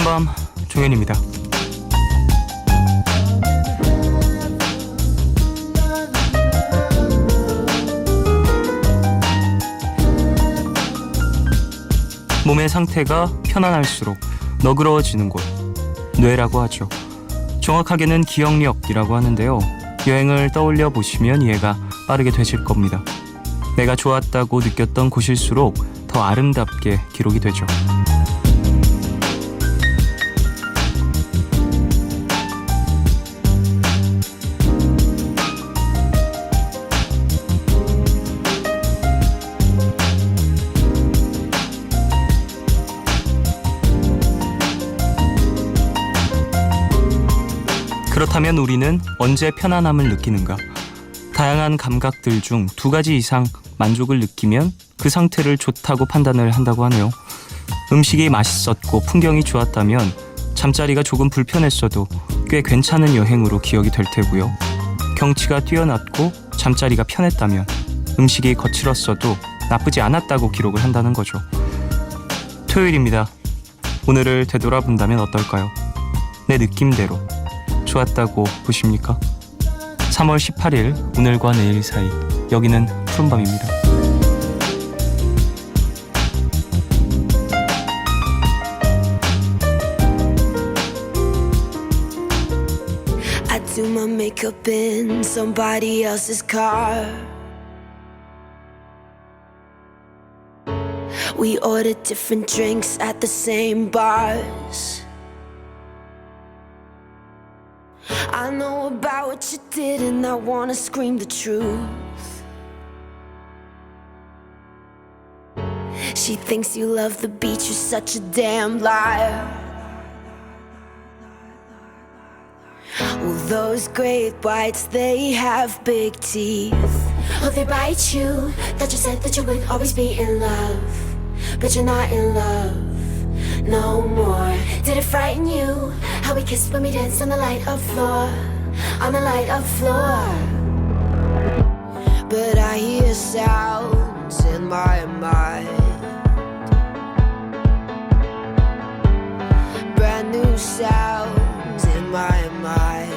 푸른밤 종현입니다. 몸의 상태가 편안할수록 너그러워지는 곳, 뇌라고 하죠. 정확하게는 기억력이라고 하는데요. 여행을 떠올려 보시면 이해가 빠르게 되실 겁니다. 내가 좋았다고 느꼈던 곳일수록 더 아름답게 기록이 되죠. 그렇다면 우리는 언제 편안함을 느끼는가? 다양한 감각들 중 2가지 이상 만족을 느끼면 그 상태를 좋다고 판단을 한다고 하네요. 음식이 맛있었고 풍경이 좋았다면 잠자리가 조금 불편했어도 꽤 괜찮은 여행으로 기억이 될 테고요. 경치가 뛰어났고 잠자리가 편했다면 음식이 거칠었어도 나쁘지 않았다고 기록을 한다는 거죠. 토요일입니다. 오늘을 되돌아본다면 어떨까요? 내 느낌대로 좋았다고 보십니까? 3월 18일 오늘과 내일 사이, 여기는 푸른밤입니다. I do my makeup in somebody else's car. We order different drinks at the same bars. I know about what you did and I wanna scream the truth. She thinks you love the beach, you're such a damn liar. Well, those great whites, they have big teeth. Oh, they bite you. Thought you said that you would always be in love, but you're not in love no more. Did it frighten you how we kissed when we danced on the light of floor, on the light of floor? But I hear sounds in my mind, brand new sounds in my mind.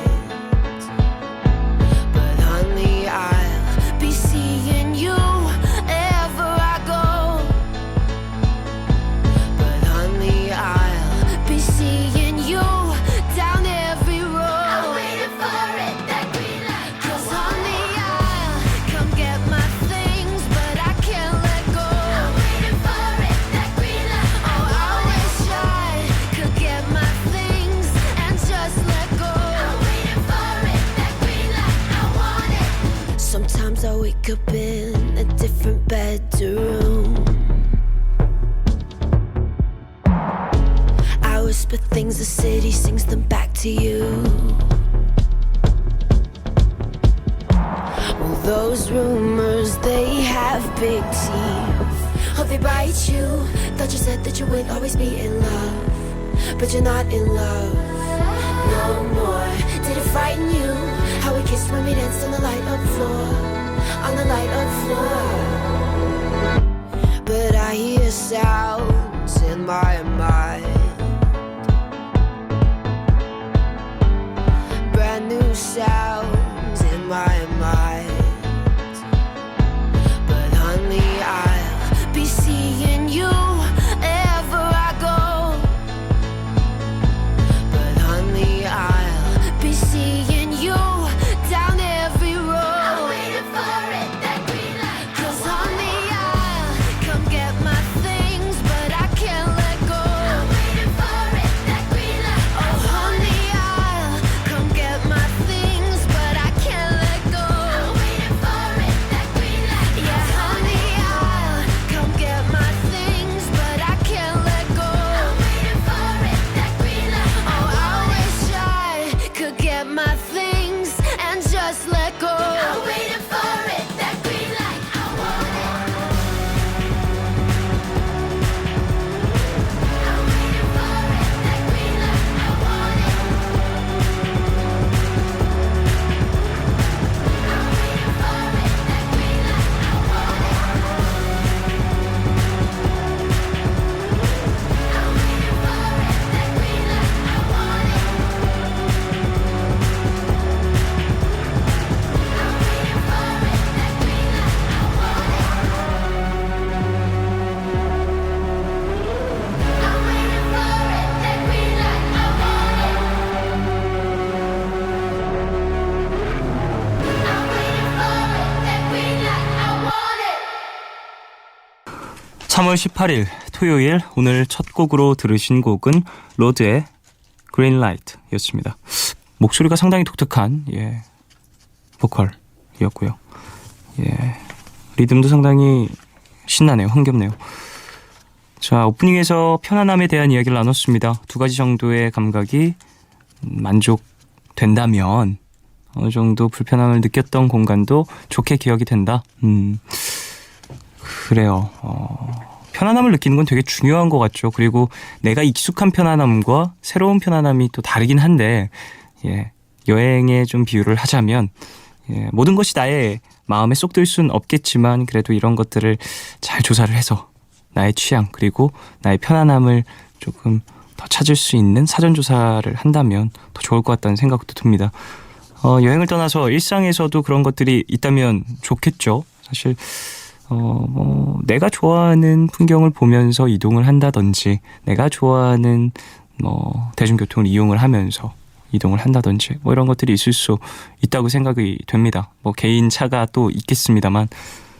But honey, I'll be seeing you ever I go. But honey, I'll be seeing you down every road. I'm waiting for it, that green light. 'Cause honey, I'll come get my things, but I can't let go. I'm waiting for it, that green light. Oh, I wish I could get my things and just let go. I'm waiting for it, that green light. I want it. Sometimes I wake up in a different bedroom. I whisper things, the city sings them back to you. Well, those rumors, they have big teeth. Oh, they bite you. Thought you said that you would always be in love, but you're not in love no more. Did it frighten you how we kissed when we danced on the light of floor, on the light of floor? But I hear sounds in my mind, brand new sounds in my mind. But honey, I'll be seeing you ever I go. But honey, I'll be seeing you down every road. I'm waiting for it, that green light. 'Cause honey, I'll come get my things, but I can't let go. I'm waiting for it, that green light. Oh honey, I'll come get my things, but I can't let go. 3월 18일 토요일 오늘 첫 곡으로 들으신 곡은 로드의 그린라이트였습니다. 목소리가 상당히 독특한 보컬이었고요. 리듬도 상당히 신나네요. 흥겹네요. 자, 오프닝에서 편안함에 대한 이야기를 나눴습니다. 두 가지 정도의 감각이 만족된다면 어느 정도 불편함을 느꼈던 공간도 좋게 기억이 된다. 그래요. 편안함을 느끼는 건 되게 중요한 것 같죠. 그리고 내가 익숙한 편안함과 새로운 편안함이 또 다르긴 한데 여행에 좀 비유를 하자면 모든 것이 나의 마음에 쏙 들 수는 없겠지만 그래도 이런 것들을 잘 조사를 해서 나의 취향 그리고 나의 편안함을 조금 더 찾을 수 있는 사전조사를 한다면 더 좋을 것 같다는 생각도 듭니다. 여행을 떠나서 일상에서도 그런 것들이 있다면 좋겠죠. 사실 내가 좋아하는 풍경을 보면서 이동을 한다든지 내가 좋아하는 대중교통을 이용을 하면서 이동을 한다든지 이런 것들이 있을 수 있다고 생각이 됩니다. 개인 차가 또 있겠습니다만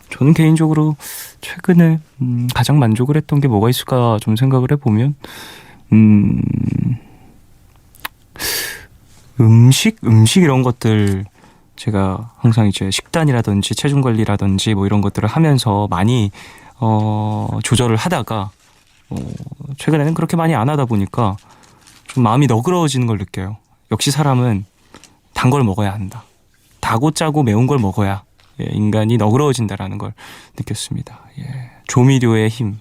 저는 개인적으로 최근에 가장 만족을 했던 게 뭐가 있을까 좀 생각을 해보면 음식 이런 것들 제가 항상 이제 식단이라든지 체중 관리라든지 이런 것들을 하면서 많이 조절을 하다가 최근에는 그렇게 많이 안 하다 보니까 좀 마음이 너그러워지는 걸 느껴요. 역시 사람은 단 걸 먹어야 한다. 다고 짜고 매운 걸 먹어야 인간이 너그러워진다라는 걸 느꼈습니다. 조미료의 힘,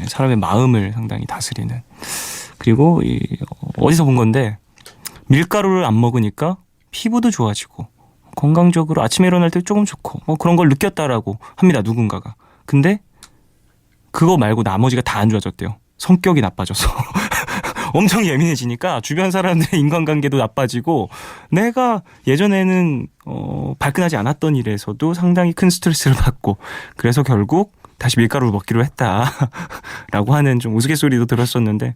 사람의 마음을 상당히 다스리는. 그리고 어디서 본 건데 밀가루를 안 먹으니까 피부도 좋아지고 건강적으로 아침에 일어날 때 조금 좋고 그런 걸 느꼈다라고 합니다. 누군가가. 근데 그거 말고 나머지가 다 안 좋아졌대요. 성격이 나빠져서. 엄청 예민해지니까 주변 사람들의 인간관계도 나빠지고 내가 예전에는 발끈하지 않았던 일에서도 상당히 큰 스트레스를 받고 그래서 결국 다시 밀가루를 먹기로 했다라고 하는 좀 우스갯소리도 들었었는데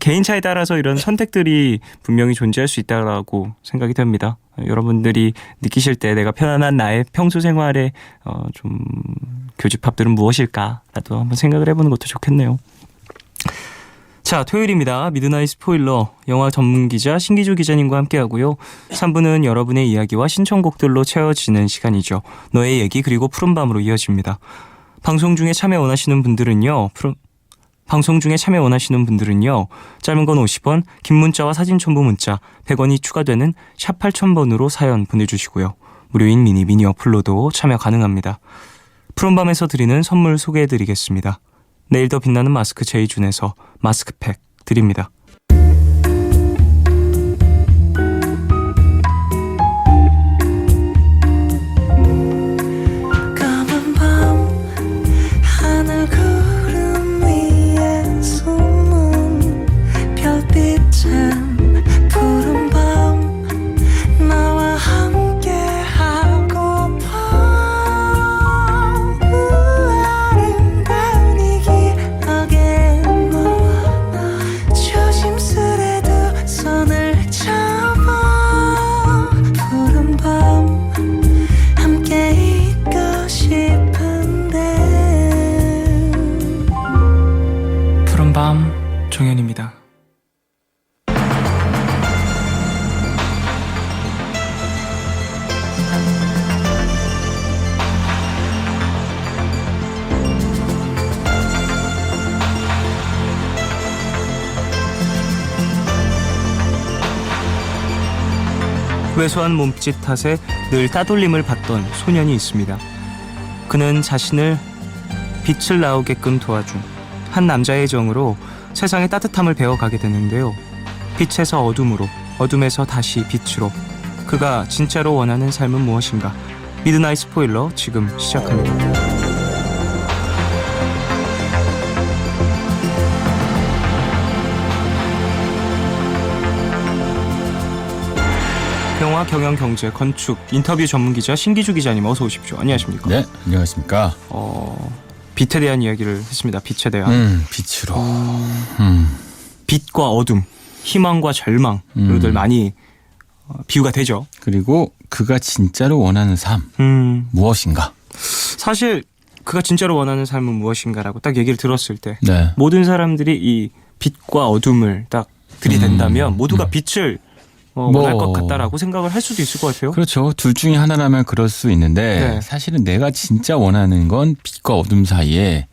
개인차에 따라서 이런 선택들이 분명히 존재할 수 있다라고 생각이 됩니다. 여러분들이 느끼실 때 내가 편안한 나의 평소 생활의 좀 교집합들은 무엇일까라도 한번 생각을 해보는 것도 좋겠네요. 자, 토요일입니다. 미드나잇 스포일러 영화 전문기자 신기주 기자님과 함께하고요. 3부는 여러분의 이야기와 신청곡들로 채워지는 시간이죠. 너의 얘기 그리고 푸른밤으로 이어집니다. 방송 중에 참여 원하시는 분들은요. 짧은 건 50원, 긴 문자와 사진 첨부 문자 100원이 추가되는 샵 8000번으로 사연 보내주시고요. 무료인 미니 어플로도 참여 가능합니다. 푸른밤에서 드리는 선물 소개해드리겠습니다. 내일 더 빛나는 마스크 제이준에서 마스크팩 드립니다. 까만 밤 하늘 구름 위에 숨은 별빛은 푸른 밤 나와 함께 하고파 아름다운 이 기억에 너와 나 조심스레도 손을 잡아 푸른 밤 함께 있고 싶은데 푸른밤 종현입니다. 왜소한 몸짓 탓에 늘 따돌림을 받던 소년이 있습니다. 그는 자신을 빛을 나오게끔 도와준 한 남자의 정으로 세상의 따뜻함을 배워가게 되는데요. 빛에서 어둠으로, 어둠에서 다시 빛으로. 그가 진짜로 원하는 삶은 무엇인가? 미드나잇 스포일러 지금 시작합니다. 영화, 경영, 경제, 건축, 인터뷰 전문 기자 신기주 기자님 어서 오십시오. 안녕하십니까? 네, 안녕하십니까? 빛에 대한 이야기를 했습니다. 빛에 대한. 빛으로. 빛과 어둠, 희망과 절망으로들 많이 비유가 되죠. 그리고 그가 진짜로 원하는 삶 무엇인가? 사실 그가 진짜로 원하는 삶은 무엇인가라고 딱 얘기를 들었을 때 네. 모든 사람들이 이 빛과 어둠을 딱 들이댄다면 모두가 빛을 원할 것 같다라고 생각을 할 수도 있을 것 같아요. 그렇죠. 둘 중에 하나라면 그럴 수 있는데 네. 사실은 내가 진짜 원하는 건 빛과 어둠 사이에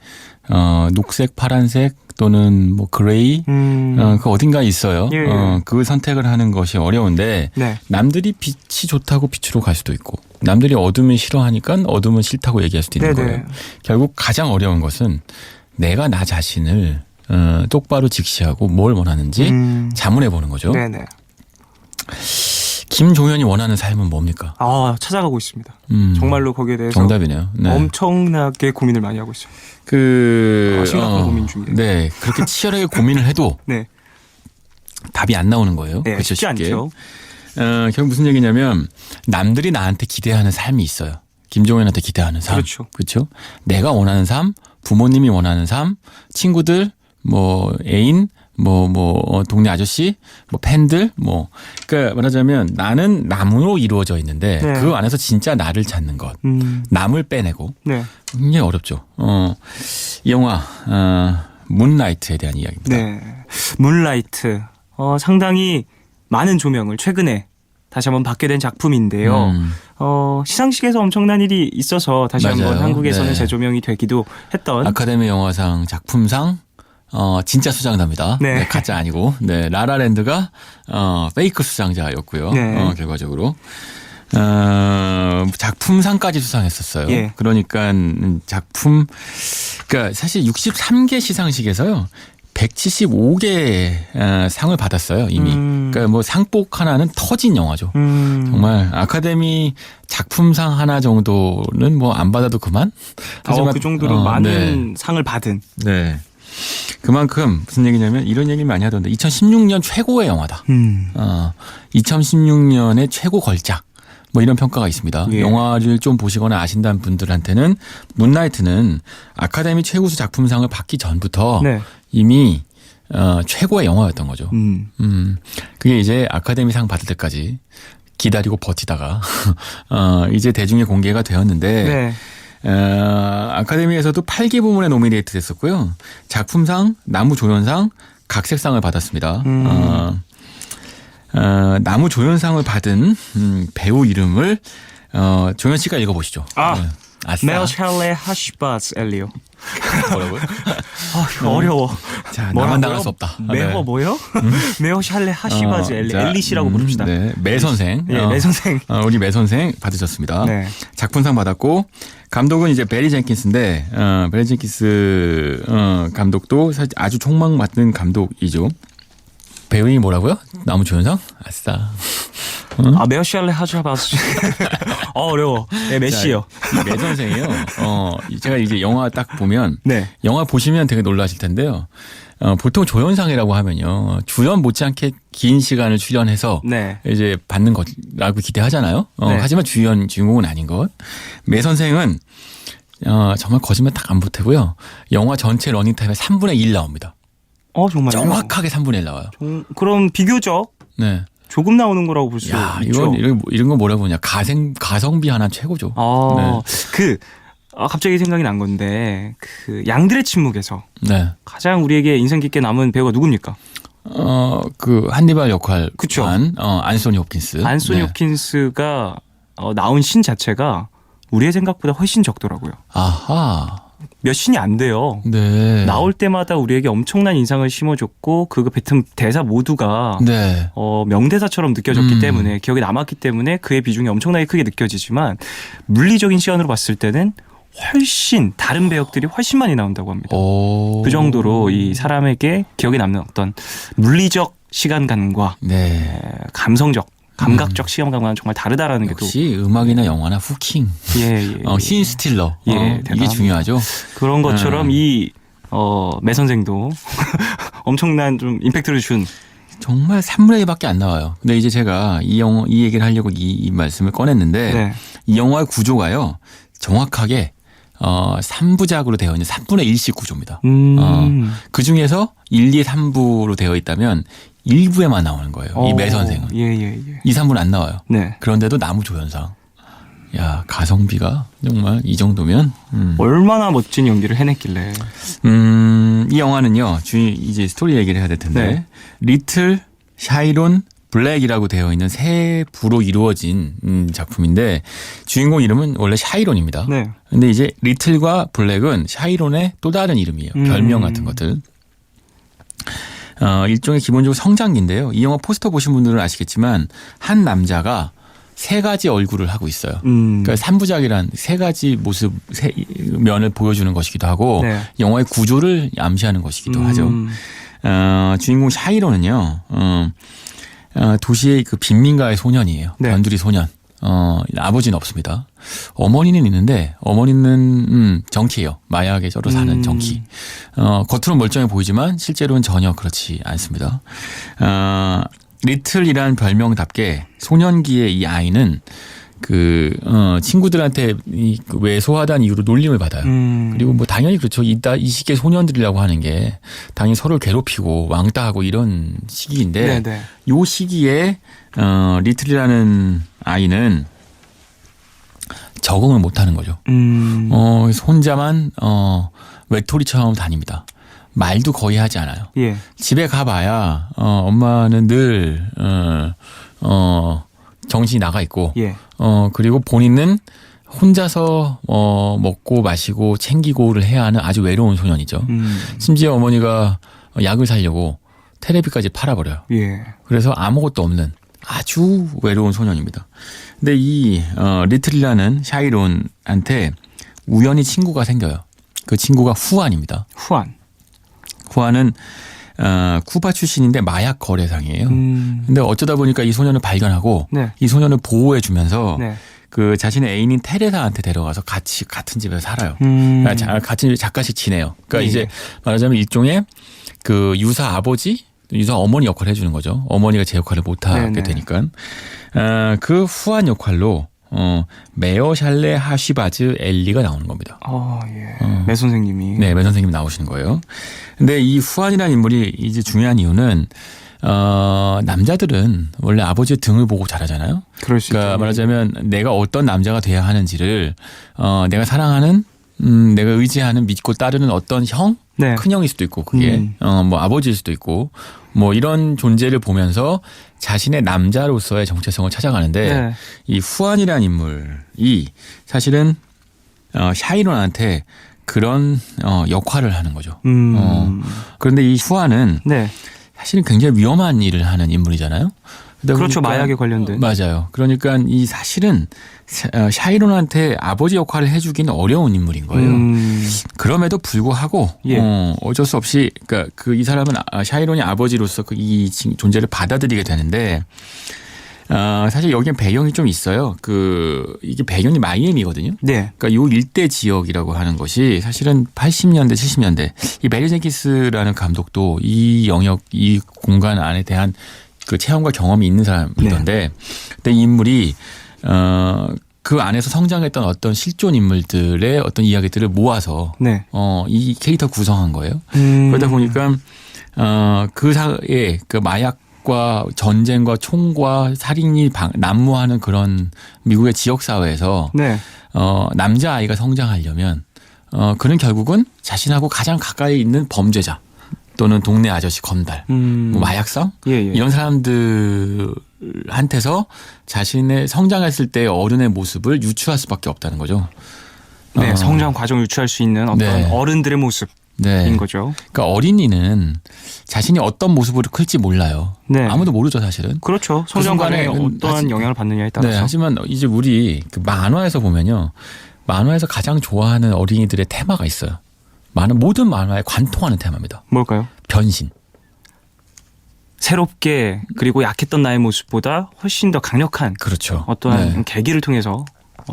녹색, 파란색 또는 뭐 그레이 그 어딘가에 있어요. 예. 그 선택을 하는 것이 어려운데 네. 남들이 빛이 좋다고 빛으로 갈 수도 있고 남들이 어둠을 싫어하니까 어둠은 싫다고 얘기할 수도 있는 네네. 거예요. 결국 가장 어려운 것은 내가 나 자신을 똑바로 직시하고 뭘 원하는지 자문해 보는 거죠. 네네. 김종현이 원하는 삶은 뭡니까? 찾아가고 있습니다. 정말로 거기에 대해서 정답이네요. 네. 엄청나게 고민을 많이 하고 있어요. 심각한 고민 중이에요. 네, 그렇게 치열하게 고민을 해도 네, 답이 안 나오는 거예요. 네 그렇죠, 쉽지 쉽게. 않죠. 결국 무슨 얘기냐면 남들이 나한테 기대하는 삶이 있어요. 김종현한테 기대하는 삶. 그렇죠. 그렇죠. 내가 원하는 삶, 부모님이 원하는 삶, 친구들, 뭐 애인, 동네 아저씨, 팬들, 그러니까 말하자면 나는 남으로 이루어져 있는데 네. 그 안에서 진짜 나를 찾는 것, 남을 빼내고 네, 굉장히 어렵죠. 이 영화 문라이트에 대한 이야기입니다. 네. 문라이트 상당히 많은 조명을 최근에 다시 한번 받게 된 작품인데요. 시상식에서 엄청난 일이 있어서 다시 맞아요. 한번 한국에서는 네. 재조명이 되기도 했던 아카데미 영화상 작품상 진짜 수상자입니다. 네. 네, 가짜 아니고. 네, 라라랜드가 페이크 수상자였고요. 네. 결과적으로. 작품상까지 수상했었어요. 예. 그러니까 그러니까 사실 63개 시상식에서요. 175개 상을 받았어요, 이미. 그러니까 뭐 상복 하나는 터진 영화죠. 정말 아카데미 작품상 하나 정도는 뭐 안 받아도 그만? 하지만 그 정도로 많은 상을 받은. 네. 그만큼 무슨 얘기냐면 이런 얘기 많이 하던데 2016년 최고의 영화다. 2016년의 최고 걸작. 뭐 이런 평가가 있습니다. 예. 영화를 좀 보시거나 아신다는 분들한테는 문라이트는 아카데미 최우수 작품상을 받기 전부터 네. 이미 최고의 영화였던 거죠. 그게 이제 아카데미상 받을 때까지 기다리고 버티다가 이제 대중에 공개가 되었는데 네. 아카데미에서도 8개 부문에 노미네이트 됐었고요. 작품상, 나무조연상, 각색상을 받았습니다. 나무조연상을 받은 배우 이름을 조연 씨가 읽어보시죠. 네. 아싸. 메어샬레 하시바스 엘리오. 뭐라고요? 어려워. 자, 나만 나갈 수 없다. 메어 네. 뭐요? 메어샬레 하시바즈 엘리 씨라고 부릅시다. 네. 매 선생. 매 선생. 우리 매 선생 받으셨습니다. 네. 작품상 받았고 감독은 이제 베리 젠킨스인데 베리 젠킨스 감독도 사실 아주 촉망받는 감독이죠. 배우 이름이 뭐라고요? 나무조연상? 아싸. 메어샬레 하시바즈. 어려워. 네, 메시요. 이 매 선생이요. 제가 이제 영화 딱 보면 네. 영화 보시면 되게 놀라실 텐데요. 보통 조연상이라고 하면요. 주연 못지않게 긴 시간을 출연해서 네. 이제 받는 거라고 기대하잖아요. 네. 하지만 주인공은 아닌 것. 매 선생은 정말 거짓말 딱 안 보태고요. 영화 전체 러닝타임에 3분의 1 나옵니다. 정말요? 정확하게 3분의 1 나와요. 그럼 비교적 네. 조금 나오는 거라고 볼 수 야, 있죠. 이런 거 뭐라고 하냐. 가성비 하나 최고죠. 네. 갑자기 생각이 난 건데 양들의 침묵에서 네. 가장 우리에게 인상 깊게 남은 배우가 누굽니까? 한니발 역할 그쵸. 안소니 홉킨스. 안소니 네. 홉킨스가 나온 신 자체가 우리의 생각보다 훨씬 적더라고요. 아하. 몇 신이 안 돼요. 네. 나올 때마다 우리에게 엄청난 인상을 심어줬고 그거 뱉은 대사 모두가 네. 명대사처럼 느껴졌기 때문에 기억에 남았기 때문에 그의 비중이 엄청나게 크게 느껴지지만 물리적인 시간으로 봤을 때는 훨씬 다른 배역들이 훨씬 많이 나온다고 합니다. 그 정도로 이 사람에게 기억에 남는 어떤 물리적 시간감과 네. 감각적 시간감과는 정말 다르다라는 게 또 역시 음악이나 영화나 후킹. 예. 신 스틸러. 예, 이게 대단합니다. 중요하죠. 그런 것처럼 이 매 선생도 엄청난 좀 임팩트를 준 정말 3분의 1밖에 안 나와요. 근데 이제 제가 이 얘기를 하려고 이 말씀을 꺼냈는데 네. 이 영화의 구조가요. 정확하게 3부작으로 되어 있는 3분의 1씩 구조입니다. 그 중에서 1, 2, 3부로 되어 있다면 1부에만 나오는 거예요. 이 매 선생은. 예. 2, 3부는 안 나와요. 네. 그런데도 나무조연상. 야, 가성비가 정말 이 정도면. 얼마나 멋진 연기를 해냈길래. 이 영화는요, 이제 스토리 얘기를 해야 될 텐데, 리틀 샤이론 블랙이라고 되어 있는 세 부로 이루어진 작품인데, 주인공 이름은 원래 샤이론입니다. 네. 근데 이제 리틀과 블랙은 샤이론의 또 다른 이름이에요. 별명 같은 것들. 일종의 기본적으로 성장기인데요. 이 영화 포스터 보신 분들은 아시겠지만, 한 남자가 세 가지 얼굴을 하고 있어요. 그러니까 3부작이란 세 가지 모습, 면을 보여주는 것이기도 하고, 네. 영화의 구조를 암시하는 것이기도 하죠. 주인공 샤이로는요, 도시의 그 빈민가의 소년이에요. 네. 변두리 소년. 아버지는 없습니다. 어머니는 있는데, 어머니는, 정키예요. 마약에 쩔어 사는 정키. 겉으로는 멀쩡해 보이지만, 실제로는 전혀 그렇지 않습니다. 리틀이란 별명답게, 소년기의 이 아이는, 친구들한테 외소하다는 이유로 놀림을 받아요. 그리고 뭐 당연히 그렇죠. 이 시기의 소년들이라고 하는 게 당연히 서로를 괴롭히고 왕따하고 이런 시기인데 네네. 요 시기에 리틀이라는 아이는 적응을 못하는 거죠. 혼자만 외톨이처럼 다닙니다. 말도 거의 하지 않아요. 예. 집에 가봐야 엄마는 늘 정신이 나가 있고, 예. 그리고 본인은 혼자서 먹고 마시고 챙기고를 해야 하는 아주 외로운 소년이죠. 심지어 어머니가 약을 사려고 테레비까지 팔아버려요. 예. 그래서 아무것도 없는 아주 외로운 소년입니다. 근데 이 리틀이라는 샤이론한테 우연히 친구가 생겨요. 그 친구가 후안입니다. 후안은 쿠바 출신인데 마약 거래상이에요. 근데 어쩌다 보니까 이 소년을 발견하고 네. 이 소년을 보호해 주면서 네. 그 자신의 애인인 테레사한테 데려가서 같이 같은 집에서 살아요. 같은 집에 잠깐씩 지내요. 그러니까 예. 이제 말하자면 일종의 그 유사 아버지, 유사 어머니 역할을 해주는 거죠. 어머니가 제 역할을 못하게 네네. 되니까. 그 후한 역할로 메어 샬레 하시바즈 엘리가 나오는 겁니다. 예. 매 선생님이. 네, 매 선생님 나오시는 거예요. 근데 이 후안이라는 인물이 이제 중요한 이유는 남자들은 원래 아버지의 등을 보고 자라잖아요. 그럴 수 그러니까 있죠. 말하자면 내가 어떤 남자가 돼야 하는지를 내가 사랑하는 내가 의지하는 믿고 따르는 어떤 형, 네. 큰 형일 수도 있고 그게 뭐 아버지일 수도 있고 뭐 이런 존재를 보면서 자신의 남자로서의 정체성을 찾아가는데 네. 이 후안이라는 인물이 사실은 샤이론한테 그런 역할을 하는 거죠. 그런데 이 후안은 네. 사실은 굉장히 위험한 일을 하는 인물이잖아요. 그러다 그렇죠. 보니까 마약에 관련된. 맞아요. 그러니까 이 사실은 샤이론한테 아버지 역할을 해주기는 어려운 인물인 거예요. 그럼에도 불구하고 예. 어쩔 수 없이 그러니까 이 사람은 샤이론이 아버지로서 이 존재를 받아들이게 되는데 사실 여기엔 배경이 좀 있어요. 이게 배경이 마이애미거든요. 네. 그러니까 요 일대 지역이라고 하는 것이 사실은 80년대, 70년대 이 베리 젠키스라는 감독도 이 영역, 이 공간 안에 대한 그 체험과 경험이 있는 사람이던데, 근데 이 인물이 그 안에서 성장했던 어떤 실존 인물들의 어떤 이야기들을 모아서 네. 이 캐릭터 구성한 거예요. 그러다 보니까 그 사회에 그 마약과 전쟁과 총과 살인이 난무하는 그런 미국의 지역 사회에서 네. 남자 아이가 성장하려면 그는 결국은 자신하고 가장 가까이 있는 범죄자 또는 동네 아저씨 검달, 뭐 마약성 예. 이런 사람들한테서 자신의 성장했을 때 어른의 모습을 유추할 수밖에 없다는 거죠. 네. 성장 과정을 유추할 수 있는 어떤 네. 어른들의 모습인 네. 거죠. 그러니까 어린이는 자신이 어떤 모습으로 클지 몰라요. 네. 아무도 모르죠, 사실은. 그렇죠. 성장 과정에 어떠한 영향을 받느냐에 따라서. 네, 하지만 이제 우리 그 만화에서 보면요. 만화에서 가장 좋아하는 어린이들의 테마가 있어요. 모든 만화에 관통하는 테마입니다. 뭘까요? 변신. 새롭게 그리고 약했던 나의 모습보다 훨씬 더 강력한 그렇죠. 어떠한 네. 계기를 통해서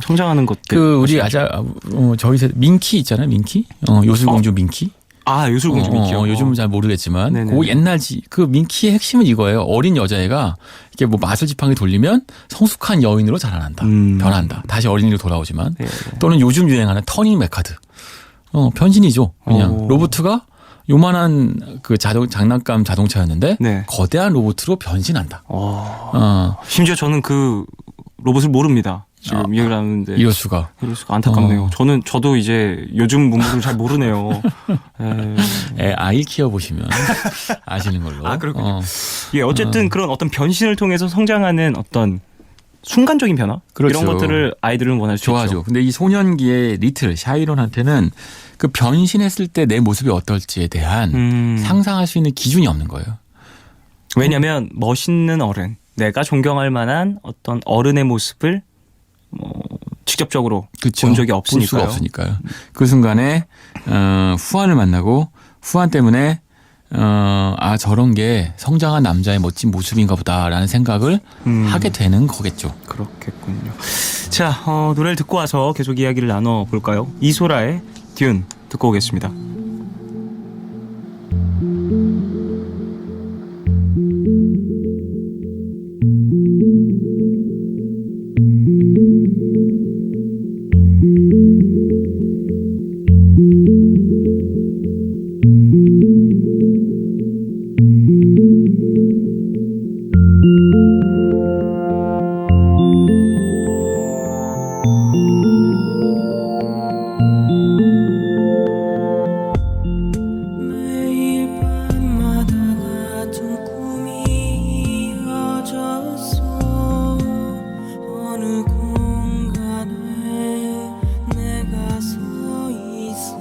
성장하는 것들. 우리 저희 세대 민키 있잖아요, 민키. 요술공주 민키. 요술공주 민키요. 요즘은 잘 모르겠지만 네네. 그 옛날 그 민키의 핵심은 이거예요. 어린 여자애가 이렇게 뭐 마술 지팡이 돌리면 성숙한 여인으로 자라난다. 변한다. 다시 어린이로 돌아오지만 네. 또는 요즘 유행하는 터닝 메카드. 변신이죠. 그냥 로봇가 요만한 그 장난감 자동차였는데 네. 거대한 로봇으로 변신한다. 심지어 저는 그 로봇을 모릅니다. 지금 이야기를 하는데 이럴 수가. 안타깝네요. 저도 이제 요즘 문구를 잘 모르네요. 아이 키워 보시면 아시는 걸로. 그렇군요. 어쨌든 그런 어떤 변신을 통해서 성장하는 어떤 순간적인 변화 그렇죠. 이런 것들을 아이들은 원할 수 좋아하죠. 있죠. 근데 이 소년기의 리틀 샤이론한테는 그 변신했을 때 내 모습이 어떨지에 대한 상상할 수 있는 기준이 없는 거예요. 왜냐하면 멋있는 어른, 내가 존경할 만한 어떤 어른의 모습을 직접적으로 그쵸. 본 적이 볼 수가 없으니까요. 없으니까요. 그 순간에 후안을 만나고 후안 때문에 저런 게 성장한 남자의 멋진 모습인가 보다라는 생각을 하게 되는 거겠죠. 그렇겠군요. 자, 노래를 듣고 와서 계속 이야기를 나눠볼까요? 이소라의 듄 듣고 오겠습니다. 매일 밤마다 같은 꿈이 이어졌어. 어느 공간에 내가 서 있어.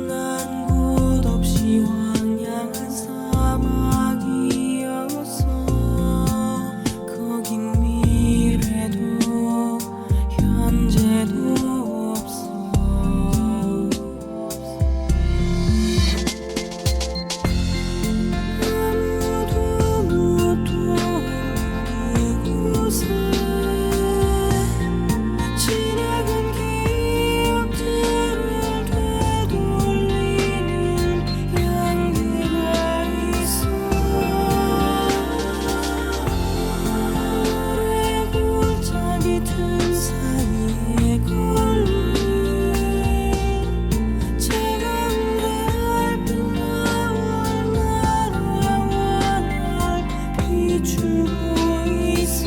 난 곳 없이 황량한 사막이었어. 거긴 미래도 현재도 없어. 아무도 무엇도 없는 이곳에 지나간 기억들을 되돌리는 양대가 있어. 내 골짜기 틈 사이에 걸린 차가운 달빛 나를 비추고 있어.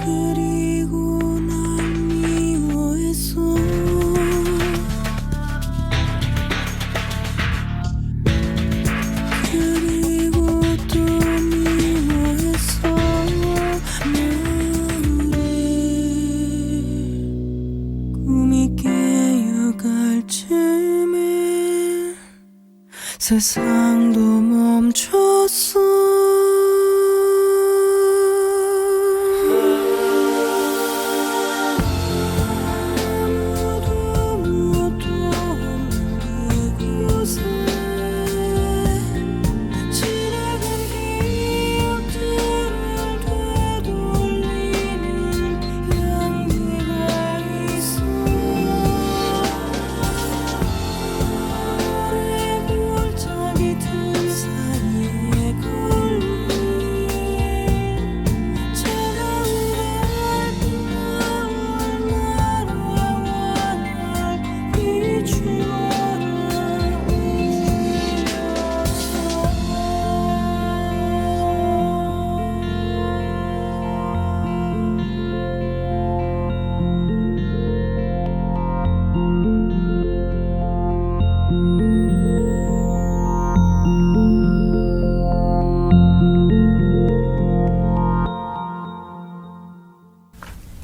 그리고 날 미워했어. 그리고 또 미워했어. 너를 꿈이 깨어갈 쯤에 세상도 멈췄어. 아무도 무엇도 없는 이곳에 지나간 기억들을 되돌리는 양대가 있어. 내 골짜기 틈 사이에 걸린 차가운 달빛 나를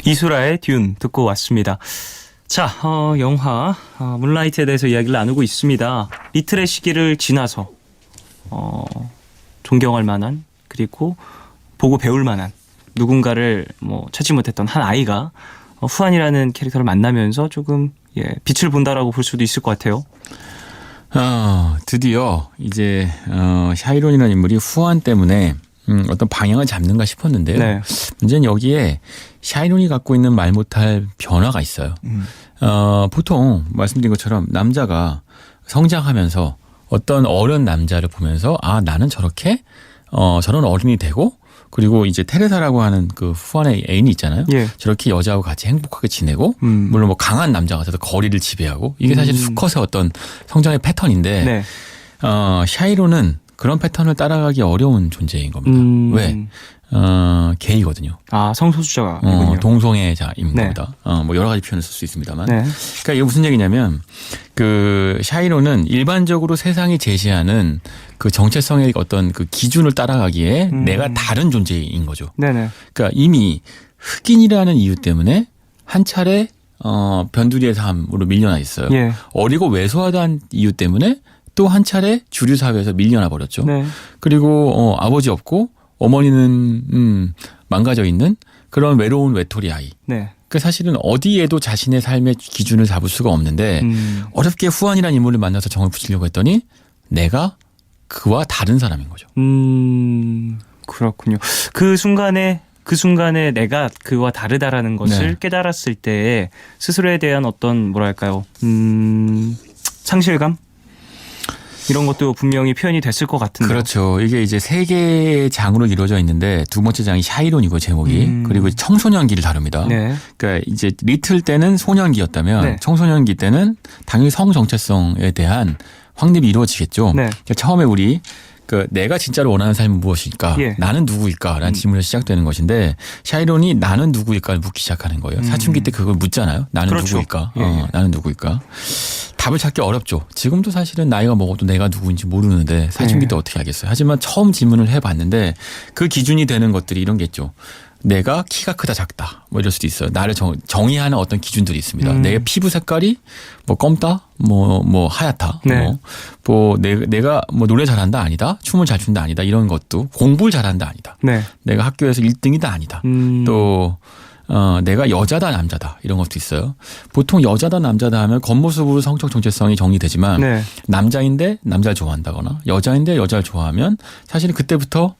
이소라의 듄 듣고 왔습니다. 자, 영화 문라이트에 대해서 이야기를 나누고 있습니다. 리틀의 시기를 지나서 존경할 만한 그리고 보고 배울 만한 누군가를 찾지 못했던 한 아이가 후안이라는 캐릭터를 만나면서 조금 빛을 본다라고 볼 수도 있을 것 같아요. 드디어 이제 샤이론이라는 인물이 후안 때문에 어떤 방향을 잡는가 싶었는데요. 네. 문제는 여기에 샤이론이 갖고 있는 말 못할 변화가 있어요. 보통 말씀드린 것처럼 남자가 성장하면서 어떤 어른 남자를 보면서 나는 저렇게 저런 어른이 되고 그리고 이제 테레사라고 하는 그 후안의 애인이 있잖아요. 예. 저렇게 여자하고 같이 행복하게 지내고 물론 강한 남자가 돼서 거리를 지배하고 이게 사실 수컷의 어떤 성장의 패턴인데 네. 샤이로는 그런 패턴을 따라가기 어려운 존재인 겁니다. 왜? 게이거든요. 아, 성소수자군요. 동성애자인 네. 겁니다. 뭐 여러 가지 표현을 쓸 수 있습니다만. 네. 그러니까 이게 무슨 얘기냐면 그 샤이로는 일반적으로 세상이 제시하는 그 정체성의 어떤 그 기준을 따라가기에 내가 다른 존재인 거죠. 네네. 그러니까 이미 흑인이라는 이유 때문에 한 차례 변두리의 삶으로 밀려나 있어요. 예. 어리고 왜소하다는 이유 때문에 또 한 차례 주류 사회에서 밀려나 버렸죠. 네. 그리고 아버지 없고 어머니는 망가져 있는 그런 외로운 외톨이 아이. 네. 그 사실은 어디에도 자신의 삶의 기준을 잡을 수가 없는데 어렵게 후안이라는 인물을 만나서 정을 붙이려고 했더니 내가 그와 다른 사람인 거죠. 그렇군요. 그 순간에 내가 그와 다르다라는 것을 네. 깨달았을 때 스스로에 대한 어떤 뭐랄까요? 상실감? 이런 것도 분명히 표현이 됐을 것 같은데. 그렇죠. 이게 이제 세 개의 장으로 이루어져 있는데 두 번째 장이 샤이론이고 제목이 그리고 청소년기를 다룹니다. 네. 그러니까 이제 리틀 때는 소년기였다면 네. 청소년기 때는 당연히 성 정체성에 대한 확립이 이루어지겠죠. 네. 그러니까 처음에 우리 그 내가 진짜로 원하는 삶은 무엇일까? 예. 나는 누구일까라는 질문에서 시작되는 것인데 샤이론이 나는 누구일까를 묻기 시작하는 거예요. 사춘기 때 그걸 묻잖아요. 나는 그렇죠. 누구일까? 예. 나는 누구일까? 답을 찾기 어렵죠. 지금도 사실은 나이가 먹어도 내가 누구인지 모르는데 사춘기 때 어떻게 하겠어요. 하지만 처음 질문을 해봤는데 그 기준이 되는 것들이 이런 게 있죠. 내가 키가 크다 작다 뭐 이럴 수도 있어요. 나를 정의하는 어떤 기준들이 있습니다. 내 피부 색깔이 뭐 검다 뭐 하얗다 네. 뭐 내가 뭐 노래 잘한다 아니다 춤을 잘 춘다 아니다 이런 것도 공부를 잘한다 아니다 네. 내가 학교에서 1등이다 아니다 또 내가 여자다 남자다 이런 것도 있어요. 보통 여자다 남자다 하면 겉모습으로 성적 정체성이 정리되지만 네. 남자인데 남자를 좋아한다거나 여자인데 여자를 좋아하면 사실은 그때부터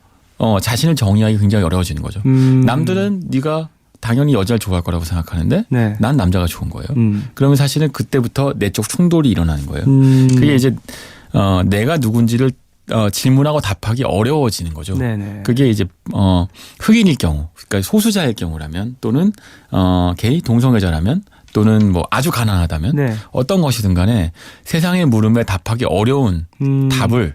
자신을 정의하기 굉장히 어려워지는 거죠. 남들은 네가 당연히 여자를 좋아할 거라고 생각하는데 네. 난 남자가 좋은 거예요. 그러면 사실은 그때부터 내적 충돌이 일어나는 거예요. 그게 이제 내가 누군지를 질문하고 답하기 어려워지는 거죠. 네네. 그게 이제 흑인일 경우, 그러니까 소수자일 경우라면 또는 게이 동성애자라면 또는 뭐 아주 가난하다면 네. 어떤 것이든 간에 세상의 물음에 답하기 어려운 답을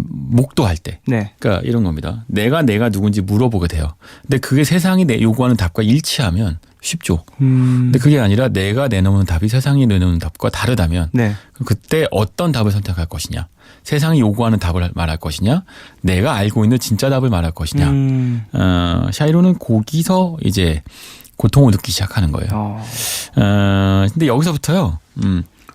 목도할 때, 네. 그러니까 이런 겁니다. 내가 누군지 물어보게 돼요. 근데 그게 세상이 요구하는 답과 일치하면 쉽죠. 근데 그게 아니라 내가 내놓는 답이 세상이 내놓는 답과 다르다면 네. 그때 어떤 답을 선택할 것이냐, 세상이 요구하는 답을 말할 것이냐, 내가 알고 있는 진짜 답을 말할 것이냐. 샤이로는 거기서 이제 고통을 느끼기 시작하는 거예요. 근데 여기서부터요.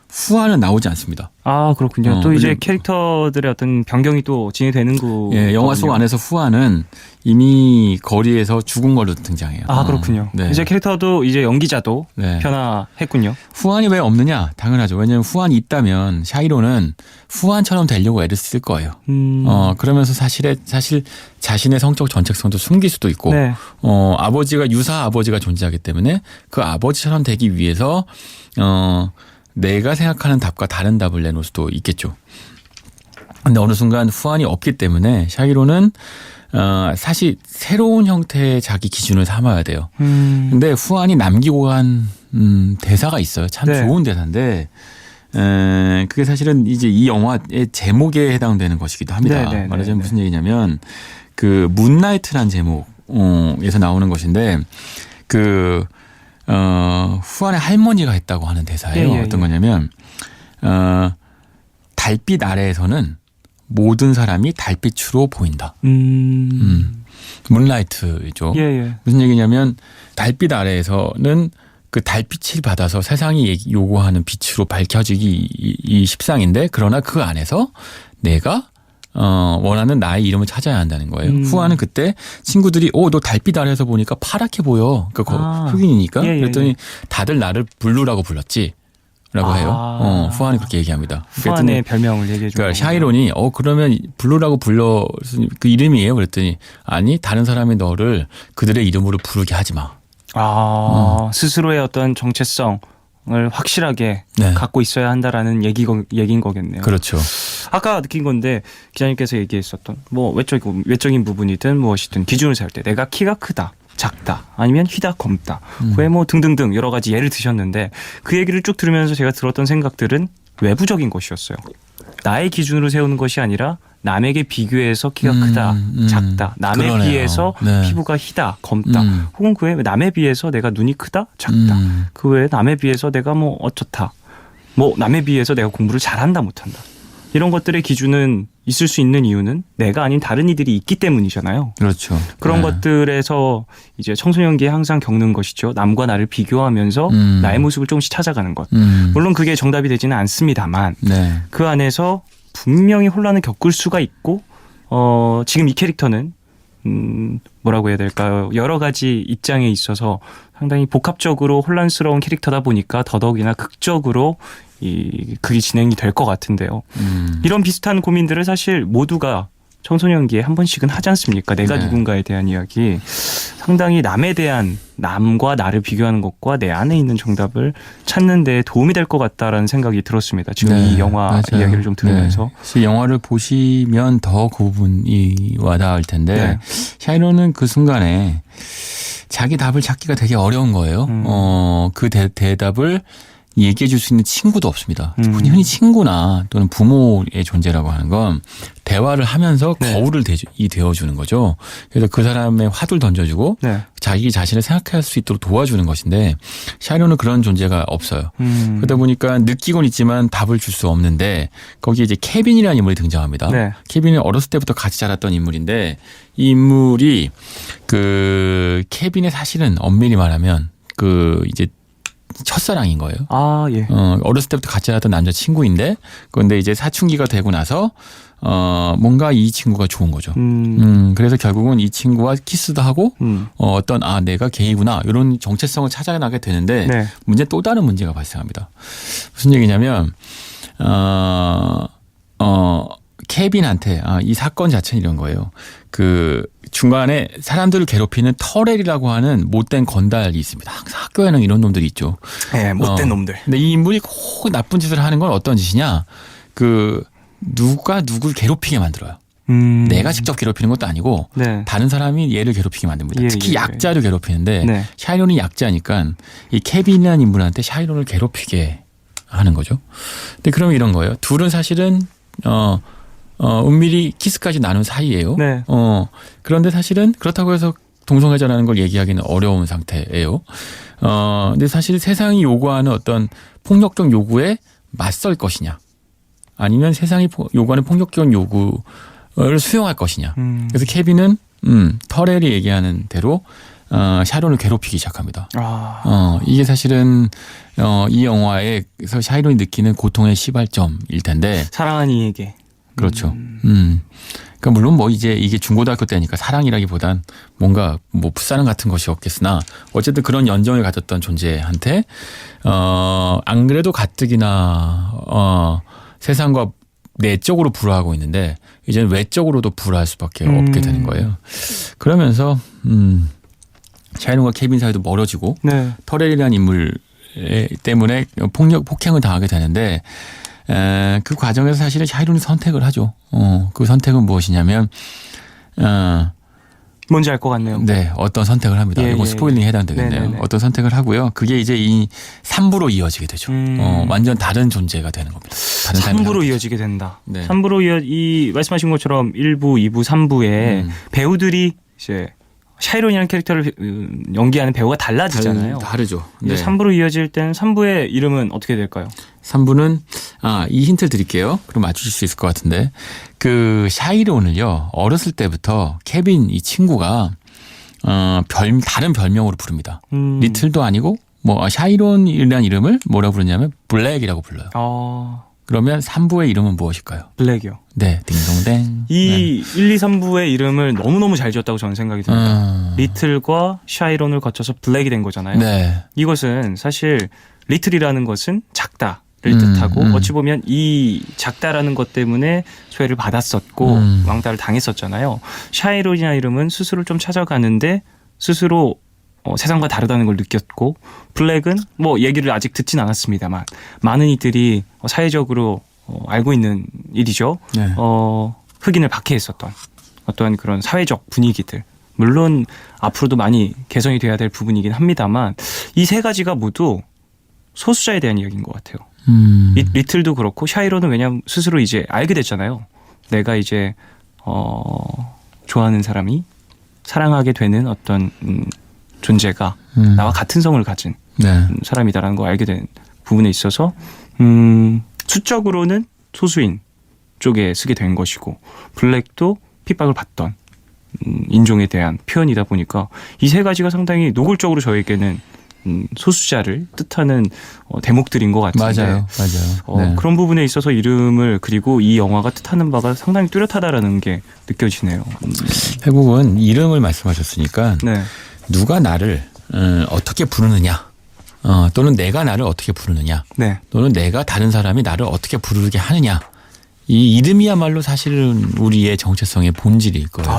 후안은 나오지 않습니다. 아, 그렇군요. 또 이제 그리고- 캐릭터들의 어떤 변경이 또 진행되는 거. 예, 영화 속 안에서 후안은 이미 거리에서 죽은 걸로 등장해요. 아, 그렇군요. 네. 이제 캐릭터도 이제 연기자도 네. 변화했군요. 후안이 왜 없느냐? 당연하죠. 왜냐하면 후안이 있다면 샤이로는 후안처럼 되려고 애를 쓸 거예요. 그러면서 사실 자신의 성적 정체성도 숨길 수도 있고, 네. 유사 아버지가 존재하기 때문에 그 아버지처럼 되기 위해서, 내가 생각하는 답과 다른 답을 내놓을 수도 있겠죠. 근데 어느 순간 후안이 없기 때문에 샤이로는 사실 새로운 형태의 자기 기준을 삼아야 돼요. 근데 후안이 남기고 간 대사가 있어요. 참 네. 좋은 대사인데 그게 사실은 이제 이 영화의 제목에 해당되는 것이기도 합니다. 네, 네, 네, 말하자면 네. 무슨 얘기냐면 그 문나이트란 제목에서 나오는 것인데 후안의 할머니가 했다고 하는 대사예요. 예, 예, 어떤 예. 거냐면 달빛 아래에서는 모든 사람이 달빛으로 보인다. 문라이트죠. 예, 예. 무슨 얘기냐면 달빛 아래에서는 그 달빛을 받아서 세상이 요구하는 빛으로 밝혀지기 이 십상인데 그러나 그 안에서 내가 원하는 나의 이름을 찾아야 한다는 거예요. 후아는 그때 친구들이 너 달빛 아래에서 보니까 파랗게 보여. 그러니까 흑인이니까. 예, 예, 그랬더니 예. 다들 나를 블루라고 불렀지. 라고 해요. 후안이 그렇게 얘기합니다. 후안의 별명을 얘기해 주고. 그러니까 샤이론이 그러면 블루라고 불러 그 이름이에요. 그랬더니 아니 다른 사람이 너를 그들의 이름으로 부르게 하지 마. 스스로의 어떤 정체성을 확실하게 네. 갖고 있어야 한다라는 얘기인 거겠네요. 그렇죠. 아까 느낀 건데 기자님께서 얘기했었던 뭐 외적인 부분이든 무엇이든 기준을 세울 때 내가 키가 크다. 작다 아니면 휘다 검다 그에 뭐 등등등 여러 가지 예를 드셨는데 그 얘기를 쭉 들으면서 제가 들었던 생각들은 외부적인 것이었어요. 나의 기준으로 세우는 것이 아니라 남에게 비교해서 키가 크다, 작다, 남에 그러네요. 비해서 네. 피부가 희다, 검다, 음. 혹은 그 외에 남에 비해서 내가 눈이 크다, 작다, 그 외에 남에 비해서 내가 뭐 어쩌다, 뭐 남에 비해서 내가 공부를 잘한다, 못한다. 이런 것들의 기준은 있을 수 있는 이유는 내가 아닌 다른 이들이 있기 때문이잖아요. 그렇죠. 그런 네. 것들에서 이제 청소년기에 항상 겪는 것이죠. 남과 나를 비교하면서 나의 모습을 조금씩 찾아가는 것. 물론 그게 정답이 되지는 않습니다만 네. 그 안에서 분명히 혼란을 겪을 수가 있고 지금 이 캐릭터는 뭐라고 해야 될까요? 여러 가지 입장에 있어서 상당히 복합적으로 혼란스러운 캐릭터다 보니까 더더욱이나 극적으로 그게 진행이 될 것 같은데요. 이런 비슷한 고민들을 사실 모두가 청소년기에 한 번씩은 하지 않습니까? 내가 네. 누군가에 대한 이야기. 상당히 남에 대한 남과 나를 비교하는 것과 내 안에 있는 정답을 찾는 데 도움이 될 것 같다라는 생각이 들었습니다. 지금 네, 이 영화 맞아요. 이야기를 좀 들으면서. 네. 사실 영화를 보시면 더 그 부분이 와닿을 텐데 네. 샤이로는 그 순간에 자기 답을 찾기가 되게 어려운 거예요. 그 대답을 얘기해 줄 수 있는 친구도 없습니다. 흔히 친구나 또는 부모의 존재라고 하는 건 대화를 하면서 네. 거울을 되어주는 거죠. 그래서 그 사람의 화두를 던져주고 네. 자기 자신을 생각할 수 있도록 도와주는 것인데 샤이로는 그런 존재가 없어요. 그러다 보니까 느끼곤 있지만 답을 줄 수 없는데 거기에 이제 케빈이라는 인물이 등장합니다. 네. 케빈은 어렸을 때부터 같이 자랐던 인물인데 이 인물이 그 케빈의 사실은 엄밀히 말하면 그 이제 첫사랑인 거예요. 아, 예. 어렸을 때부터 같이 자랐던 남자친구인데 그런데 이제 사춘기가 되고 나서 뭔가 이 친구가 좋은 거죠. 그래서 결국은 이 친구와 키스도 하고 어떤 내가 게이구나 이런 정체성을 찾아나게 되는데 네. 문제 또 다른 문제가 발생합니다. 무슨 얘기냐면 케빈한테 이 사건 자체는 이런 거예요. 그 중간에 사람들을 괴롭히는 터렐이라고 하는 못된 건달이 있습니다. 항상 학교에는 이런 놈들이 있죠. 네, 못된 놈들. 근데 이 인물이 꼭 나쁜 짓을 하는 건 어떤 짓이냐? 그 누가 누굴 괴롭히게 만들어요. 내가 직접 괴롭히는 것도 아니고 네. 다른 사람이 얘를 괴롭히게 만듭니다. 예, 특히 예, 약자를 괴롭히는데 네. 샤이론이 약자니까 이 케빈이라는 인물한테 샤이론을 괴롭히게 하는 거죠. 근데 그러면 이런 거예요. 둘은 사실은 은밀히 키스까지 나눈 사이예요. 네. 그런데 사실은 그렇다고 해서 동성애자라는 걸 얘기하기는 어려운 상태예요. 근데 사실 세상이 요구하는 어떤 폭력적 요구에 맞설 것이냐, 아니면 세상이 요구하는 폭력적인 요구를 수용할 것이냐. 그래서 케빈은 터렐이 얘기하는 대로 샤이론을 괴롭히기 시작합니다. 이게 사실은 이 영화에서 샤이론이 느끼는 고통의 시발점일 텐데. 사랑하는 이에게. 그렇죠. 그러니까 물론 뭐 이제 이게 중고등학교 때니까 사랑이라기보단 뭔가 뭐 풋사랑 같은 것이 없겠으나 어쨌든 그런 연정을 가졌던 존재한테 안 그래도 가뜩이나 세상과 내적으로 불화하고 있는데 이제는 외적으로도 불화할 수밖에 없게 되는 거예요. 그러면서 샤이론과 케빈 사이도 멀어지고 네. 터렐이라는 인물 때문에 폭행을 당하게 되는데 그 과정에서 사실은 샤이론이 선택을 하죠. 그 선택은 무엇이냐면 뭔지 알 것 같네요. 네, 어떤 선택을 합니다. 예, 이건 예, 스포일링에 예. 해당되겠네요. 네네네. 어떤 선택을 하고요. 그게 이제 이 3부로 이어지게 되죠. 완전 다른 존재가 되는 겁니다. 다른 삶을 3부로 살게 이어지게 된다. 네. 3부로 이 말씀하신 것처럼 1부, 2부, 3부에 배우들이 이제 샤이론이라는 캐릭터를 연기하는 배우가 달라지잖아요. 다르죠. 이제 네. 3부로 이어질 때는 3부의 이름은 어떻게 될까요? 3부는 이 힌트를 드릴게요. 그럼 맞추실 수 있을 것 같은데 그 샤이론을요 어렸을 때부터 케빈 이 친구가 다른 별명으로 부릅니다. 리틀도 아니고 뭐 샤이론이라는 이름을 뭐라고 부르냐면 블랙이라고 불러요. 그러면 3부의 이름은 무엇일까요? 블랙이요. 네, 딩동댕. 이 1, 2, 3부의 이름을 너무너무 잘 지었다고 저는 생각이 듭니다. 리틀과 샤이론을 거쳐서 블랙이 된 거잖아요. 네. 이것은 사실 리틀이라는 것은 작다를 뜻하고 어찌 보면 이 작다라는 것 때문에 소외를 받았었고 왕따를 당했었잖아요. 샤이론이라는 이름은 스스로를 좀 찾아가는데 스스로 세상과 다르다는 걸 느꼈고 블랙은 뭐 얘기를 아직 듣진 않았습니다만 많은 이들이 사회적으로 알고 있는 일이죠. 네. 흑인을 박해했었던 어떤 그런 사회적 분위기들 물론 앞으로도 많이 개선이 돼야 될 부분이긴 합니다만 이 세 가지가 모두 소수자에 대한 이야기인 것 같아요. 리틀도 그렇고 샤이로는 왜냐면 스스로 이제 알게 됐잖아요. 내가 이제 좋아하는 사람이 사랑하게 되는 어떤 존재가 나와 같은 성을 가진 네. 사람이다라는 걸 알게 된 부분에 있어서 수적으로는 소수인 쪽에 쓰게 된 것이고 블랙도 핍박을 받던 인종에 대한 표현이다 보니까 이 세 가지가 상당히 노골적으로 저에게는 소수자를 뜻하는 대목들인 것 같은데 맞아요. 네. 그런 부분에 있어서 이름을 그리고 이 영화가 뜻하는 바가 상당히 뚜렷하다라는 게 느껴지네요. 결국은 이름을 말씀하셨으니까 네. 누가 나를 어떻게 부르느냐 또는 내가 나를 어떻게 부르느냐 네. 또는 내가 다른 사람이 나를 어떻게 부르게 하느냐 이 이름이야말로 사실은 우리의 정체성의 본질일 거예요.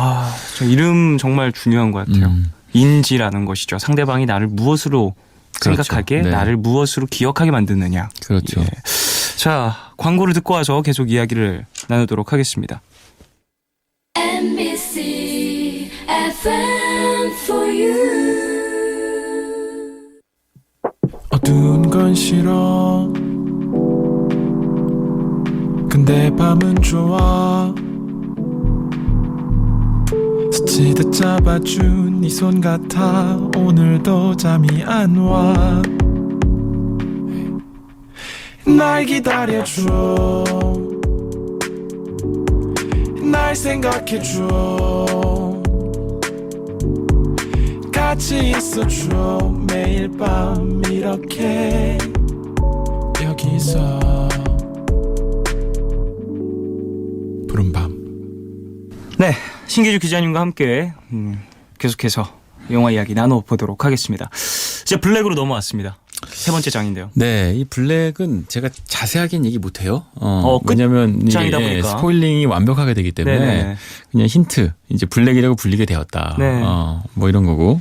저 이름 정말 중요한 것 같아요. 인지라는 것이죠. 상대방이 나를 무엇으로 그렇죠. 생각하게 네. 나를 무엇으로 기억하게 만드느냐. 그렇죠. 예. 자, 광고를 듣고 와서 계속 이야기를 나누도록 하겠습니다. MBC FM for you. 어두운 건 싫어 근데 밤은 좋아 스치듯 잡아준 네 손 같아 오늘도 잠이 안 와 날 기다려줘 날 생각해줘 같이 있어줘 매일 밤 이렇게 여기서 푸른밤 네, 신기주 기자님과 함께 계속해서 영화 이야기 나눠보도록 하겠습니다. 이제 블랙으로 넘어왔습니다. 세 번째 장인데요. 네, 이 블랙은 제가 자세하게는 얘기 못해요. 끝 왜냐하면 이게 장이다 보니까. 스포일링이 완벽하게 되기 때문에 네네. 그냥 힌트, 이제 블랙이라고 불리게 되었다. 네. 뭐 이런 거고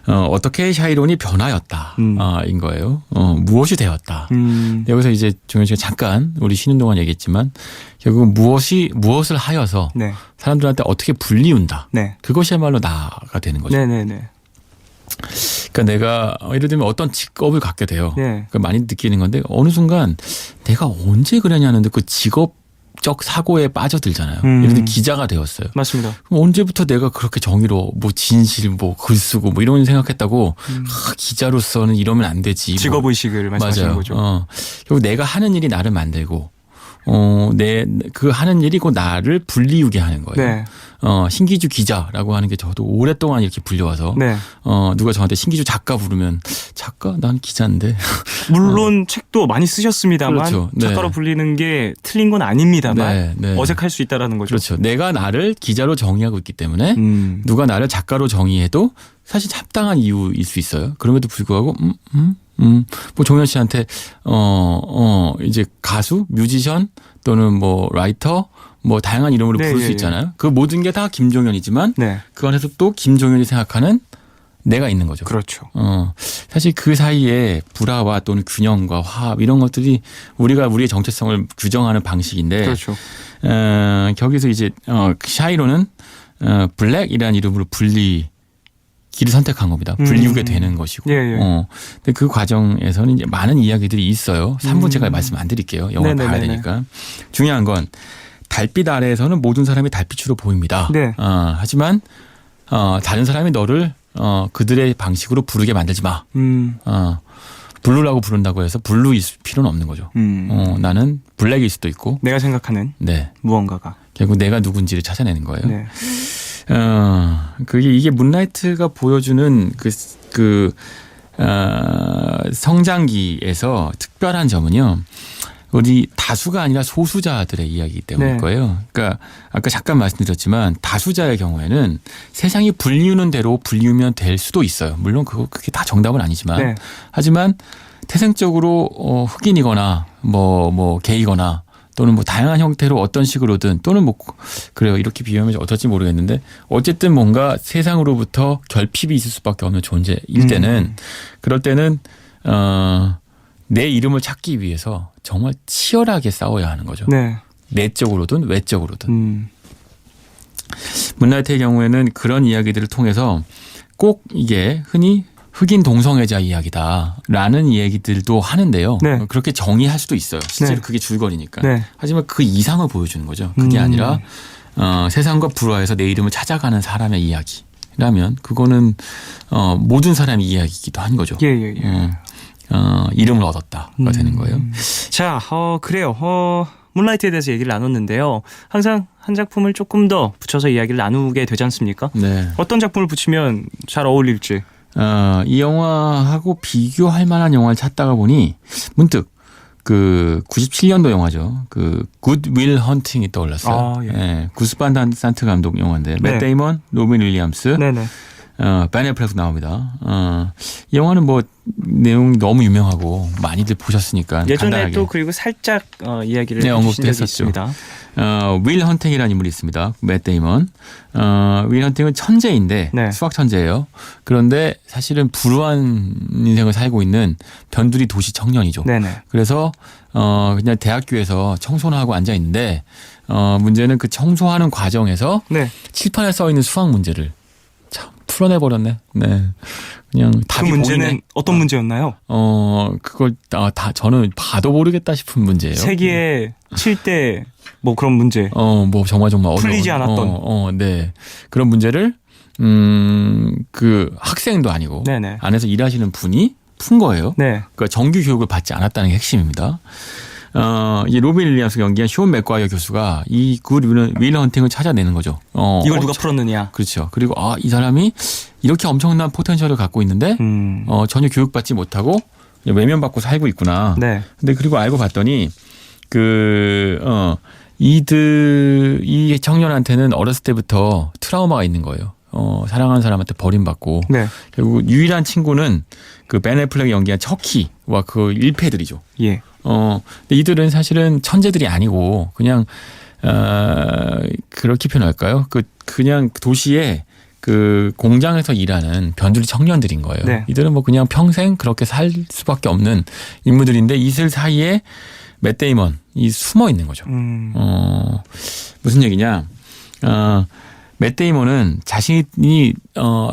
어떻게 샤이론이 변하였다. 인 거예요. 무엇이 되었다. 여기서 이제 종현 씨가 잠깐 우리 쉬는 동안 얘기했지만 결국 무엇을 하여서 네. 사람들한테 어떻게 불리운다. 네. 그것이야말로 나가 되는 거죠. 네네네. 그러니까 내가 예를 들면 어떤 직업을 갖게 돼요. 네. 그러니까 많이 느끼는 건데 어느 순간 내가 언제 그러냐는데 그 직업적 사고에 빠져들잖아요. 예를 들면 기자가 되었어요. 맞습니다. 그럼 언제부터 내가 그렇게 정의로 뭐 진실 뭐 글 쓰고 뭐 이런 생각했다고 기자로서는 이러면 안 되지. 직업의식을 말씀하시는 맞아요. 거죠. 결국 내가 하는 일이 나를 만들고 그 하는 일이 곧 나를 불리우게 하는 거예요. 네. 신기주 기자라고 하는 게 저도 오랫동안 이렇게 불려와서 네. 누가 저한테 신기주 작가 부르면 작가? 난 기자인데. 물론 책도 많이 쓰셨습니다만 그렇죠. 네. 작가로 불리는 게 틀린 건 아닙니다만 네. 어색할 수 있다라는 거죠. 그렇죠. 내가 나를 기자로 정의하고 있기 때문에 누가 나를 작가로 정의해도 사실 합당한 이유일 수 있어요. 그럼에도 불구하고 뭐 종현 씨한테 이제 가수, 뮤지션 또는 뭐 라이터 뭐 다양한 이름으로 네, 부를 예, 수 있잖아요. 그 모든 게 다 김종현이지만 네. 그 안에서 또 김종현이 생각하는 내가 있는 거죠. 그렇죠. 사실 그 사이에 불화와 또는 균형과 화합 이런 것들이 우리가 우리의 정체성을 규정하는 방식인데 그렇죠. 거기서 이제 샤이로는 블랙이라는 이름으로 불리기를 선택한 겁니다. 불리우게 되는 것이고. 예, 예. 근데 그 과정에서는 이제 많은 이야기들이 있어요. 3분 제가 말씀 안 드릴게요. 영화를 봐야 네네네네. 되니까. 중요한 건 달빛 아래에서는 모든 사람이 달빛으로 보입니다. 네. 하지만 다른 사람이 너를 그들의 방식으로 부르게 만들지 마. 블루라고 부른다고 해서 블루일 필요는 없는 거죠. 나는 블랙일 수도 있고. 내가 생각하는 네. 무언가가. 결국 내가 누군지를 찾아내는 거예요. 네. 이게 문라이트가 보여주는 성장기에서 특별한 점은요. 우리 다수가 아니라 소수자들의 이야기이기 때문일 네. 거예요. 그러니까 아까 잠깐 말씀드렸지만 다수자의 경우에는 세상이 불리우는 대로 불리우면 될 수도 있어요. 물론 그게 다 정답은 아니지만 네. 하지만 태생적으로 흑인이거나 뭐 게이거나 또는 뭐 다양한 형태로 어떤 식으로든 또는 뭐 그래요. 이렇게 비유하면 어떨지 모르겠는데 어쨌든 뭔가 세상으로부터 결핍이 있을 수밖에 없는 존재일 때는 그럴 때는 내 이름을 찾기 위해서 정말 치열하게 싸워야 하는 거죠. 네. 내적으로든 외적으로든. 문라이트의 경우에는 그런 이야기들을 통해서 꼭 이게 흔히 흑인 동성애자 이야기다라는 얘기들도 하는데요. 네. 그렇게 정의할 수도 있어요. 실제로 네. 그게 줄거리니까. 네. 하지만 그 이상을 보여주는 거죠. 그게 아니라 세상과 불화해서 내 이름을 찾아가는 사람의 이야기라면 그거는 모든 사람의 이야기이기도 한 거죠. 예, 예, 예. 이름을 얻었다가 되는 거예요. 자, 그래요. 문라이트에 대해서 얘기를 나눴는데요. 항상 한 작품을 조금 더 붙여서 이야기를 나누게 되지 않습니까? 네. 어떤 작품을 붙이면 잘 어울릴지. 이 영화하고 비교할 만한 영화를 찾다가 보니 문득 그 97년도 영화죠. 그 굿 윌 헌팅이 떠올랐어요. 예. 예, 구스 반 산트 감독 영화인데 네. 맷 데이먼, 로빈 윌리엄스, 네네. 벤 애플렉 나옵니다. 이 영화는 뭐 내용이 너무 유명하고 많이들 보셨으니까 예전에 간단하게. 또 그리고 살짝 이야기를 네, 해주신 언급도 적이 했었죠. 있습니다. 윌 헌팅이라는 인물이 있습니다. 맷 데이먼. 윌 헌팅은 천재인데 네. 수학 천재예요. 그런데 사실은 불우한 인생을 살고 있는 변두리 도시 청년이죠. 네네. 그래서 그냥 대학교에서 청소를 하고 앉아 있는데 문제는 그 청소하는 과정에서 네. 칠판에 써 있는 수학 문제를 참 풀어내 버렸네. 네. 그냥 그 답이 문제는 보이네. 어떤 문제였나요? 그걸 다 저는 봐도 모르겠다 싶은 문제예요. 세기에 칠 때 뭐 그런 문제. 뭐 정말 어려운 풀리지 않았던. 네. 그런 문제를 그 학생도 아니고 네네. 안에서 일하시는 분이 푼 거예요. 네. 그러니까 정규 교육을 받지 않았다는 게 핵심입니다. 이 로빈 윌리엄스 연기한 쇼 맥과이어 교수가 이 굿 윌 헌팅을 찾아내는 거죠. 이걸 누가 풀었느냐. 그렇죠. 그리고 이 사람이 이렇게 엄청난 포텐셜을 갖고 있는데 전혀 교육받지 못하고 외면받고 살고 있구나. 네. 근데 그리고 알고 봤더니 이 청년한테는 어렸을 때부터 트라우마가 있는 거예요. 사랑하는 사람한테 버림받고. 네. 결국 유일한 친구는 그 벤 애플렉이 연기한 척키와 그 일패들이죠. 예. 근데 이들은 사실은 천재들이 아니고 그냥 그렇게 표현할까요? 그냥 도시에 그 공장에서 일하는 변두리 청년들인 거예요. 네. 이들은 뭐 그냥 평생 그렇게 살 수밖에 없는 인물들인데 이슬 사이에 맷 데이먼이 숨어 있는 거죠. 무슨 얘기냐? 맷 데이먼은 자신이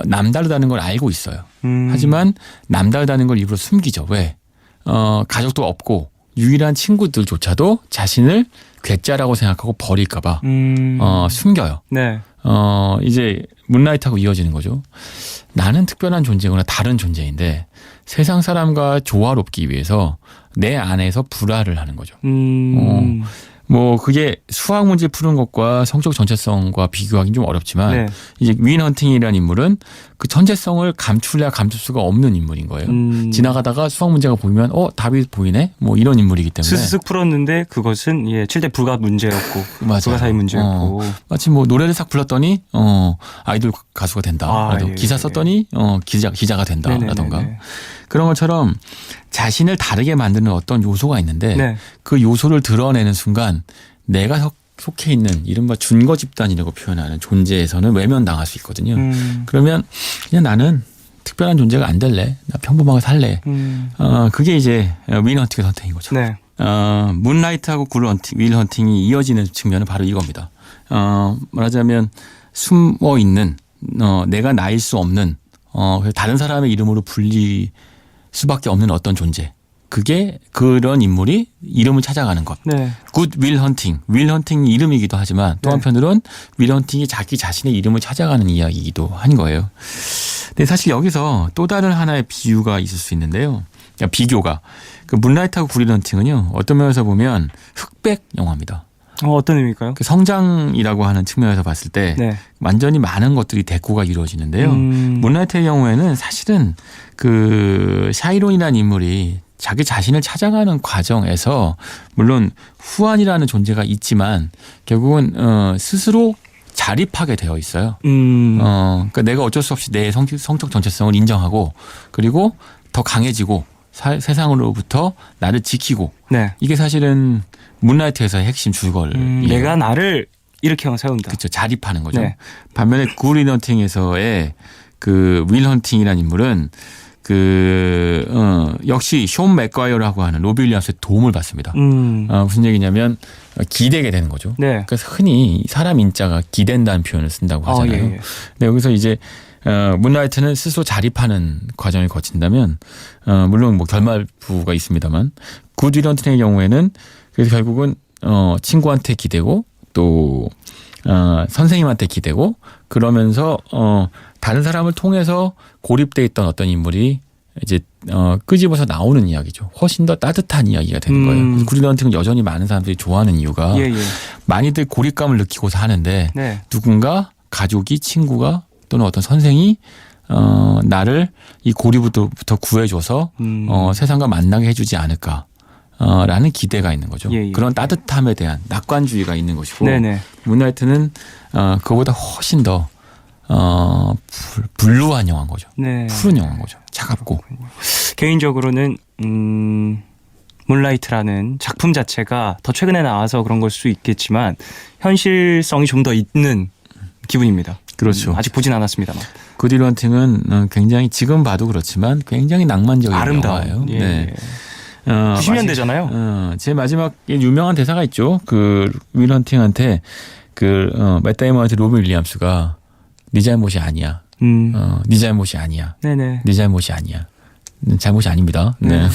남다르다는 걸 알고 있어요. 하지만 남다르다는 걸 일부러 숨기죠. 왜? 가족도 없고 유일한 친구들조차도 자신을 괴짜라고 생각하고 버릴까봐 숨겨요. 네. 이제 문라이트하고 이어지는 거죠. 나는 특별한 존재거나 다른 존재인데 세상 사람과 조화롭기 위해서 내 안에서 불화를 하는 거죠. 뭐 그게 수학 문제 푸는 것과 성적 전체성과 비교하기는 좀 어렵지만 네. 이제 윈 헌팅이라는 인물은 그 전체성을 감출래야 감출 수가 없는 인물인 거예요. 지나가다가 수학 문제가 보이면 답이 보이네? 뭐 이런 인물이기 때문에 스스슥 풀었는데 그것은 칠대 불가 문제였고 맞아요. 불가사의 문제였고 마치 뭐 노래를 싹 불렀더니 아이돌 가수가 된다. 라도 예, 기사 예. 썼더니 기자가 된다. 네네네네. 라던가 그런 것처럼 자신을 다르게 만드는 어떤 요소가 있는데 네. 그 요소를 드러내는 순간 내가 속해 있는 이른바 준거 집단이라고 표현하는 존재에서는 외면당할 수 있거든요. 그러면 그냥 나는 특별한 존재가 안 될래. 나 평범하게 살래. 그게 이제 윌 헌팅의 선택인 거죠. 네. 문라이트하고 윌 헌팅이 이어지는 측면은 바로 이겁니다. 말하자면 숨어 있는 내가 나일 수 없는 다른 사람의 이름으로 불릴 수밖에 없는 어떤 존재. 그게 그런 인물이 이름을 찾아가는 것. 네. 굿 윌 헌팅. 윌 헌팅이 이름이기도 하지만 또 네. 한편으로는 윌 헌팅이 자기 자신의 이름을 찾아가는 이야기이기도 한 거예요. 근데 사실 여기서 또 다른 하나의 비유가 있을 수 있는데요. 그러니까 비교가. 그 문라이트하고 굿 윌 헌팅은요. 어떤 면에서 보면 흑백 영화입니다. 어떤 의미일까요? 그 성장이라고 하는 측면에서 봤을 때 네. 완전히 많은 것들이 대꾸가 이루어지는데요. 음. 문라이트의 경우에는 사실은 그 샤이론이라는 인물이 자기 자신을 찾아가는 과정에서 물론 후안이라는 존재가 있지만 결국은 스스로 자립하게 되어 있어요. 그러니까 내가 어쩔 수 없이 내 성적 전체성을 인정하고 그리고 더 강해지고 세상으로부터 나를 지키고 네. 이게 사실은 문라이트에서의 핵심 줄거리예요. 내가 나를 이렇게 세운다. 그렇죠. 자립하는 거죠. 네. 반면에 굿 윌 헌팅에서의 그 윌 헌팅이라는 인물은 역시 숀 맥과이어라고 하는 로비 윌리엄스의 도움을 받습니다. 음. 무슨 얘기냐면 기대게 되는 거죠. 네. 그래서 흔히 사람 인자가 기댄다는 표현을 쓴다고 하잖아요. 예, 예. 근데 여기서 이제 문라이트는 스스로 자립하는 과정을 거친다면 물론 뭐 결말부가 있습니다만 굿 윌 헌팅의 경우에는 그래서 결국은 친구한테 기대고 또 선생님한테 기대고 그러면서 다른 사람을 통해서 고립돼 있던 어떤 인물이 이제 끄집어서 나오는 이야기죠. 훨씬 더 따뜻한 이야기가 되는 거예요. 굿 윌 헌팅은 여전히 많은 사람들이 좋아하는 이유가 예, 예. 많이들 고립감을 느끼고 사는데 네. 누군가 가족이 친구가 또는 어떤 선생이 나를 이 고립부터 구해줘서 세상과 만나게 해주지 않을까. 라는 기대가 있는 거죠. 예, 예. 그런 따뜻함에 대한 낙관주의가 있는 것이고 네네. 문라이트는 그보다 훨씬 더 불루한 영화인 거죠. 네. 푸른 영화인 거죠. 차갑고. 개인적으로는 문라이트라는 작품 자체가 더 최근에 나와서 그런 걸 수 있겠지만 현실성이 좀 더 있는 기분입니다. 그렇죠. 아직 보진 않았습니다만. 굿 윌 헌팅은 굉장히 지금 봐도 그렇지만 굉장히 낭만적인 아름다운. 영화예요. 예. 네. 90년대잖아요. 제 마지막 유명한 대사가 있죠. 윌 헌팅한테 맷 데이먼한테 로빈 윌리엄스가 네 잘못이 아니야. 네 잘못이 아니야. 네네. 네 잘못이 아니야. 잘못이 아닙니다. 네.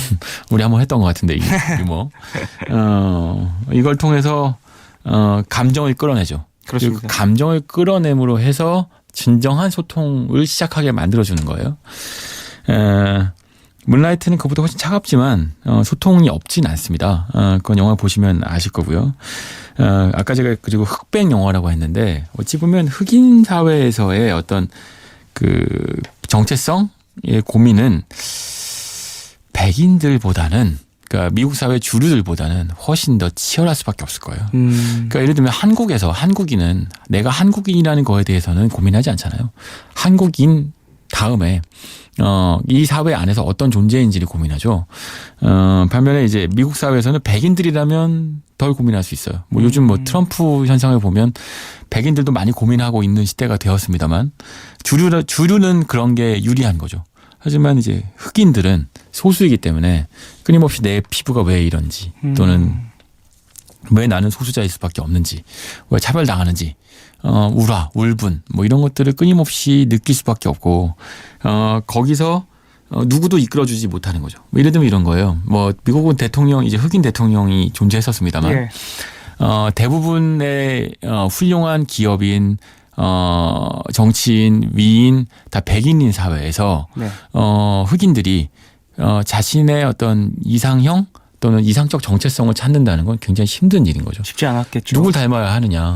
우리 한번 했던 것 같은데 이 유머. 이걸 통해서 감정을 끌어내죠. 그렇습니다. 그리고 감정을 끌어냄으로 해서 진정한 소통을 시작하게 만들어주는 거예요. 문라이트는 그보다 훨씬 차갑지만 소통이 없진 않습니다. 그건 영화 보시면 아실 거고요. 아까 제가 그리고 흑백 영화라고 했는데 어찌 보면 흑인 사회에서의 어떤 정체성의 고민은 백인들보다는 그러니까 미국 사회 주류들보다는 훨씬 더 치열할 수밖에 없을 거예요. 그러니까 예를 들면 한국인은 내가 한국인이라는 거에 대해서는 고민하지 않잖아요. 한국인 다음에 이 사회 안에서 어떤 존재인지를 고민하죠. 반면에 이제 미국 사회에서는 백인들이라면 덜 고민할 수 있어요. 뭐 요즘 뭐 트럼프 현상을 보면 백인들도 많이 고민하고 있는 시대가 되었습니다만 주류는 그런 게 유리한 거죠. 하지만 이제 흑인들은 소수이기 때문에 끊임없이 내 피부가 왜 이런지 또는 왜 나는 소수자일 수밖에 없는지 왜 차별당하는지 울화, 울분 뭐 이런 것들을 끊임없이 느낄 수밖에 없고 거기서 누구도 이끌어주지 못하는 거죠. 뭐 예를 들면 이런 거예요. 뭐 미국은 대통령 이제 흑인 대통령이 존재했었습니다만 예. 대부분의 훌륭한 기업인 정치인, 위인 다 백인인 사회에서 네. 흑인들이 자신의 어떤 이상형 또는 이상적 정체성을 찾는다는 건 굉장히 힘든 일인 거죠. 쉽지 않았겠죠. 누굴 닮아야 하느냐.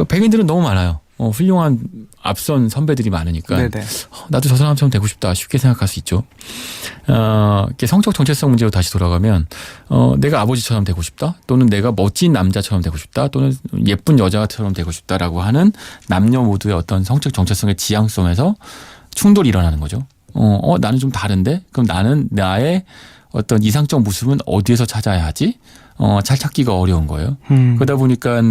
백인들은 너무 많아요. 훌륭한 앞선 선배들이 많으니까 네네. 나도 저 사람처럼 되고 싶다 쉽게 생각할 수 있죠. 성적 정체성 문제로 다시 돌아가면 내가 아버지처럼 되고 싶다 또는 내가 멋진 남자처럼 되고 싶다 또는 예쁜 여자처럼 되고 싶다라고 하는 남녀 모두의 어떤 성적 정체성의 지향성에서 충돌이 일어나는 거죠. 나는 좀 다른데 그럼 나는 나의 어떤 이상적 모습은 어디에서 찾아야 하지? 잘 찾기가 어려운 거예요. 그러다 보니까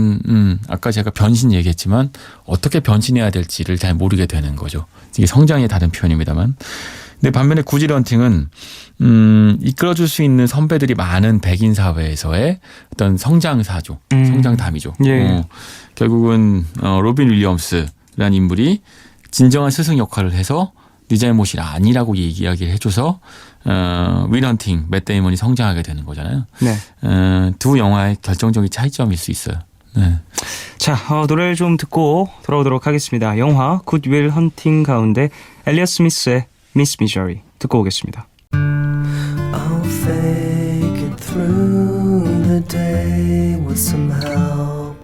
아까 제가 변신 얘기했지만 어떻게 변신해야 될지를 잘 모르게 되는 거죠. 이게 성장의 다른 표현입니다만. 근데 반면에 굿 윌 헌팅은 이끌어줄 수 있는 선배들이 많은 백인 사회에서의 어떤 성장사죠. 성장담이죠. 예. 결국은 로빈 윌리엄스라는 인물이 진정한 스승 역할을 해서 네 잘못이 아니라고 이야기를 해줘서 윌 헌팅, 맷 데이먼이 성장하게 되는 거잖아요. 네. 두 영화의 결정적인 차이점일 수 있어요. 네. 자, 노래를 좀 듣고 돌아오도록 하겠습니다. 영화 굿 윌 헌팅 가운데 엘리엇 스미스의 미스 미저리 듣고 오겠습니다. I'll fake it through the day with some help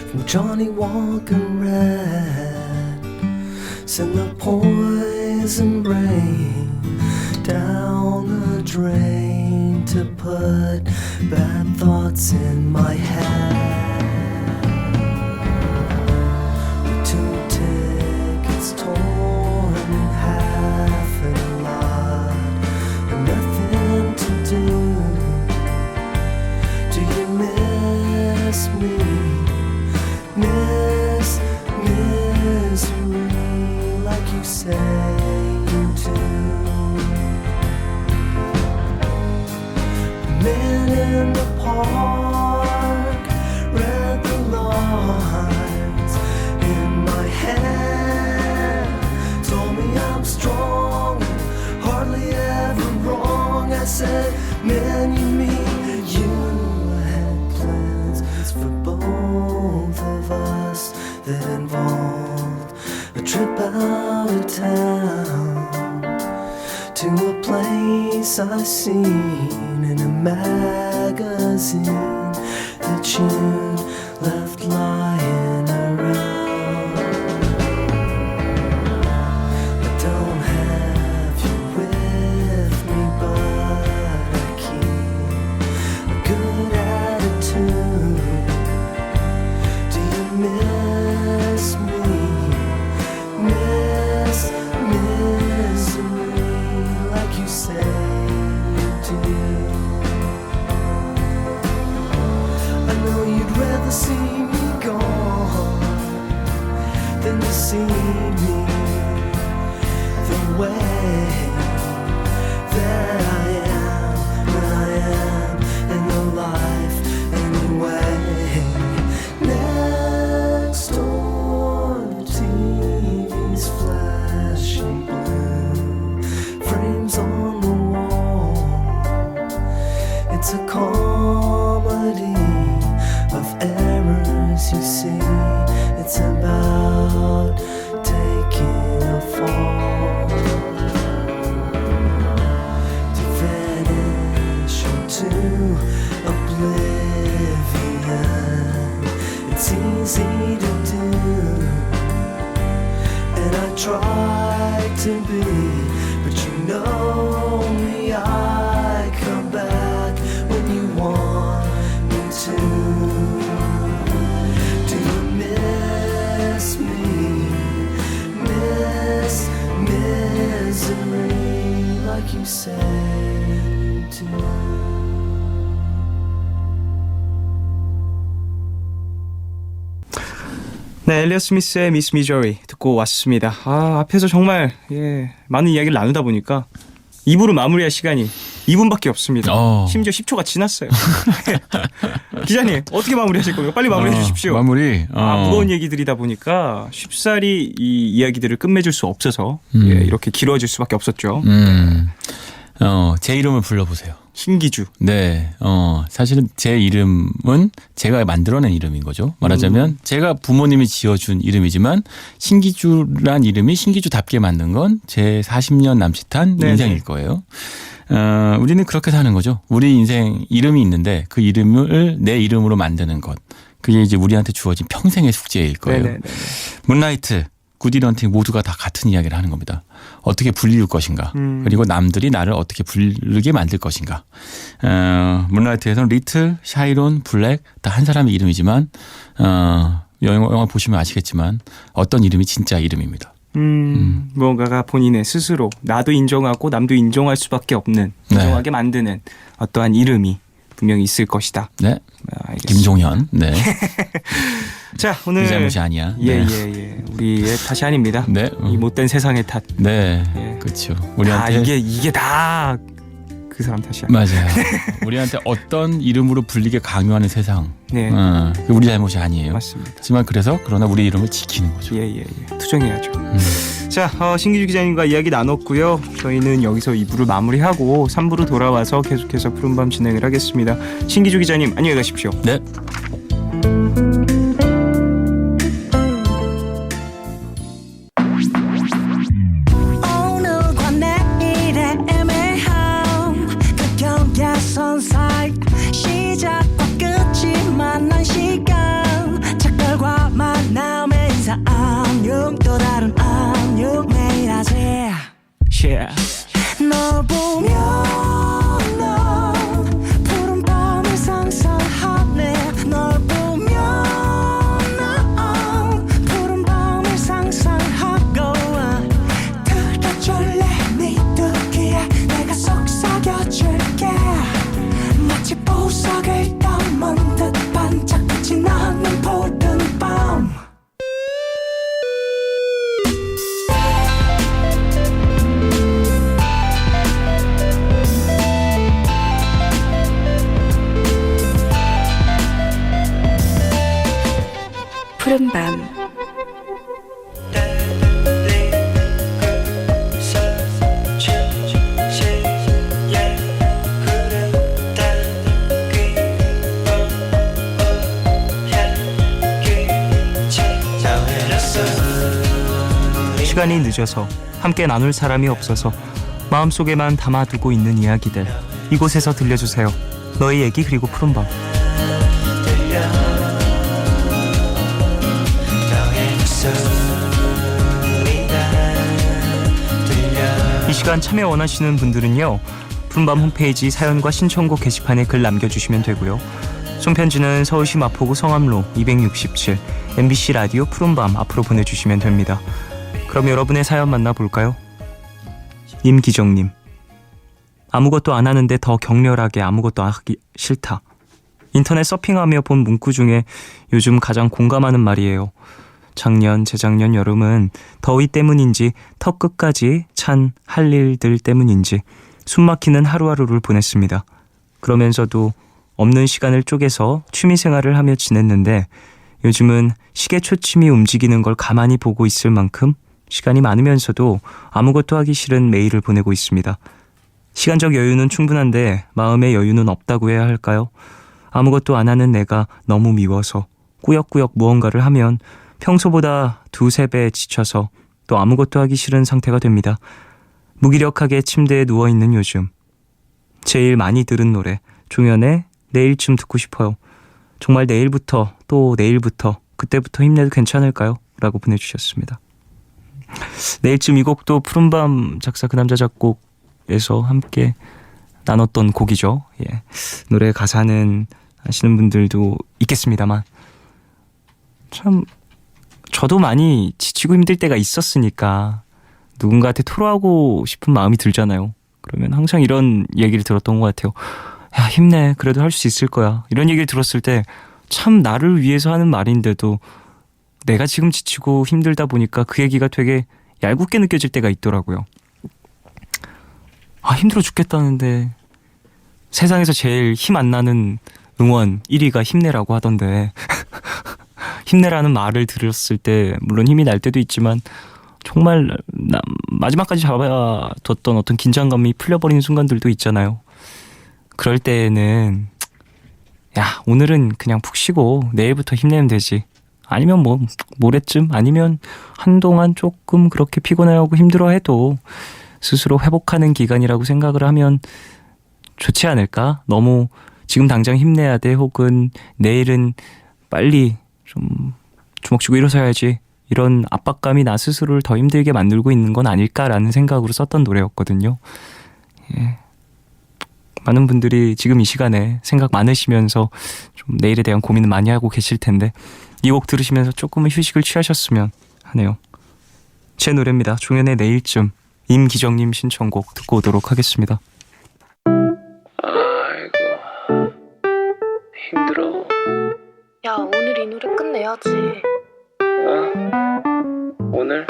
from Johnny Walker Red. Send the poison rain down the drain to put bad thoughts in my head. With 2 tickets torn in half and a lot and nothing to do. Do you miss me? Miss misery like you say you do. that involved a trip out of town to a place I seen in a magazine that you'd left lying around. I don't have you with me, but I keep a good attitude. Do you miss me? Miss misery like you say you do. I know you'd rather see me gone than to see me the way that I am when I am in the life anyway. Next door, the TV's flashing blue, frames on the wall. It's a comedy of errors, you see. It's about taking a fall, to vanish into oblivion. It's easy to do, and I try to be, but you know me, I come back when you want me to. Do you miss me? Miss misery like you say you do. 네, 엘리엇 스미스의 미스 미저리 듣고 왔습니다. 앞에서 정말 많은 이야기를 나누다 보니까 2부를 마무리할 시간이 2분밖에 없습니다. 심지어 10초가 지났어요. 기자님, 어떻게 마무리하실 겁니까? 빨리 마무리해 주십시오. 마무리. 무거운 얘기들이다 보니까 쉽사리 이 이야기들을 끝맺을 수 없어서 이렇게 길어질 수밖에 없었죠. 제 이름을 불러보세요. 신기주. 네, 사실은 제 이름은 제가 만들어낸 이름인 거죠. 말하자면 제가 부모님이 지어준 이름이지만 신기주란 이름이 신기주답게 만든 건 제 40년 남짓한 네네. 인생일 거예요. 우리는 그렇게 사는 거죠. 우리 인생 이름이 있는데 그 이름을 내 이름으로 만드는 것. 그게 이제 우리한테 주어진 평생의 숙제일 거예요. 네네네. 문라이트, 굿이런팅 모두가 다 같은 이야기를 하는 겁니다. 어떻게 불릴 것인가. 그리고 남들이 나를 어떻게 부르게 만들 것인가. 문라이트에서는 리틀, 샤이론, 블랙 다 한 사람의 이름이지만 영화 보시면 아시겠지만 어떤 이름이 진짜 이름입니다. 무언가가 본인의 스스로 나도 인정하고 남도 인정할 수밖에 없는 인정하게 만드는 어떠한 이름이 분명히 있을 것이다. 네. 알겠습니다. 김종현. 네. 자, 오늘 네 잘못이 아니야. 예. 우리의 탓이 아닙니다. 네. 이 못된 세상의 탓. 네. 예. 그렇죠. 우리한테 이게 다 그 사람 탓이야. 맞아요. 우리한테 어떤 이름으로 불리게 강요하는 세상. 네. 그게 우리 잘못이 아니에요. 맞습니다. 하지만 그러나 우리 이름을 지키는 거죠. 예. 투정해야죠. 자, 신기주 기자님과 이야기 나눴고요. 저희는 여기서 2부를 마무리하고 3부로 돌아와서 계속해서 푸른밤 진행을 하겠습니다. 신기주 기자님, 안녕히 가십시오. 네. 오늘과 내일의 애매함 그 경계선 사이 시작과 끝이 만난 시간 착각과 만남의 인사 안녕 또 다른 안녕 매일 하지 널 보면 난 푸른 밤을 상상하네 널 보면 난 푸른 밤을 상상하고 들어줄래 네 두기에 내가 속삭여줄게 마치 보석을 담은 듯 반짝이지 않는 푸른 밤 푸른 밤 시간이 늦어서 함께 나눌 사람이 없어서 마음속에만 담아두고 있는 이야기들 이곳에서 들려주세요. 너의 얘기 그리고 푸른밤. 이 시간 참여 원하시는 분들은요, 푸른밤 홈페이지 사연과 신청곡 게시판에 글 남겨주시면 되고요. 손편지는 서울시 마포구 성암로 267 MBC 라디오 푸른밤 앞으로 보내주시면 됩니다. 그럼 여러분의 사연 만나볼까요? 임기정님. 아무것도 안 하는데 더 격렬하게 아무것도 하기 싫다. 인터넷 서핑하며 본 문구 중에 요즘 가장 공감하는 말이에요. 작년, 재작년 여름은 더위 때문인지 턱 끝까지 찬 할 일들 때문인지 숨막히는 하루하루를 보냈습니다. 그러면서도 없는 시간을 쪼개서 취미생활을 하며 지냈는데 요즘은 시계 초침이 움직이는 걸 가만히 보고 있을 만큼 시간이 많으면서도 아무것도 하기 싫은 매일을 보내고 있습니다. 시간적 여유는 충분한데 마음의 여유는 없다고 해야 할까요? 아무것도 안 하는 내가 너무 미워서 꾸역꾸역 무언가를 하면 평소보다 2-3배 지쳐서 또 아무것도 하기 싫은 상태가 됩니다. 무기력하게 침대에 누워있는 요즘. 제일 많이 들은 노래 종현의 내일쯤 듣고 싶어요. 정말 내일부터 또 내일부터 그때부터 힘내도 괜찮을까요? 라고 보내주셨습니다. 내일쯤 이 곡도 푸른밤 작사 그 남자 작곡에서 함께 나눴던 곡이죠. 예. 노래 가사는 아시는 분들도 있겠습니다만 참 저도 많이 지치고 힘들 때가 있었으니까 누군가한테 토로하고 싶은 마음이 들잖아요. 그러면 항상 이런 얘기를 들었던 것 같아요. 야, 힘내. 그래도 할 수 있을 거야. 이런 얘기를 들었을 때 참 나를 위해서 하는 말인데도 내가 지금 지치고 힘들다 보니까 그 얘기가 되게 얄궂게 느껴질 때가 있더라고요. 아, 힘들어 죽겠다는데 세상에서 제일 힘 안 나는 응원 1위가 힘내라고 하던데 힘내라는 말을 들었을 때 물론 힘이 날 때도 있지만 정말 마지막까지 잡아뒀던 어떤 긴장감이 풀려버리는 순간들도 있잖아요. 그럴 때에는 야, 오늘은 그냥 푹 쉬고 내일부터 힘내면 되지. 아니면 뭐 모레쯤 아니면 한동안 조금 그렇게 피곤해하고 힘들어해도 스스로 회복하는 기간이라고 생각을 하면 좋지 않을까? 너무 지금 당장 힘내야 돼 혹은 내일은 빨리 좀 주먹 쥐고 일어서야지 이런 압박감이 나 스스로를 더 힘들게 만들고 있는 건 아닐까라는 생각으로 썼던 노래였거든요. 예. 많은 분들이 지금 이 시간에 생각 많으시면서 좀 내일에 대한 고민을 많이 하고 계실 텐데 이 곡 들으시면서 조금은 휴식을 취하셨으면 하네요. 제 노래입니다. 종현의 내일쯤. 임기정님 신청곡 듣고 오도록 하겠습니다. 아이고 힘들어. 야, 오늘 이 노래 끝내야지. 오늘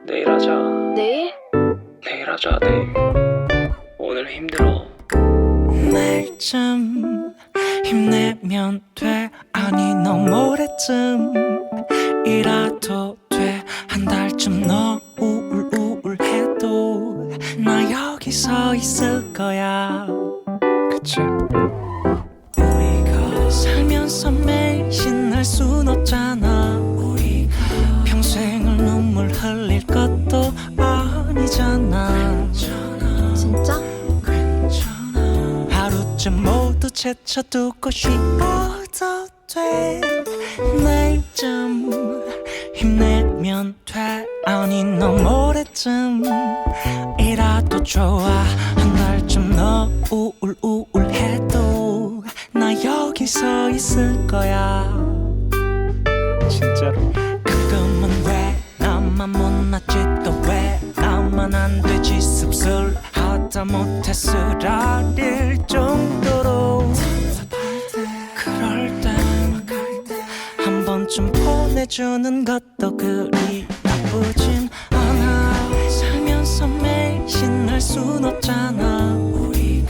내일 하자. 내일? 내일 하자. 내일. 오늘 힘들어. 내일쯤 힘내면 돼. 아니 너 모레쯤 이라도 돼. 한 달쯤 너 우울해도 나 여기 서 있을 거야. 그치? 우리가 살면서 매일 신날 순 없잖아. 우리가 평생을 눈물 흘릴 것도 아니잖아. 진짜? 하루쯤 모두 제쳐두고 쉬어도 돼. 내일쯤 힘내면 돼. 아니 너 모레쯤 이라도 좋아. 한 달쯤 너 우울해도 나 여기 서 있을 거야. 진짜로. 가끔은 왜 나만 못났지 또 왜 나만 안 되지 씁쓸하다 못해 쓰라릴 정도로 그럴 땐 한 번쯤 보내주는 것도 그리 나쁘진 않아. 살면서 매일 신날 순 없잖아. 우리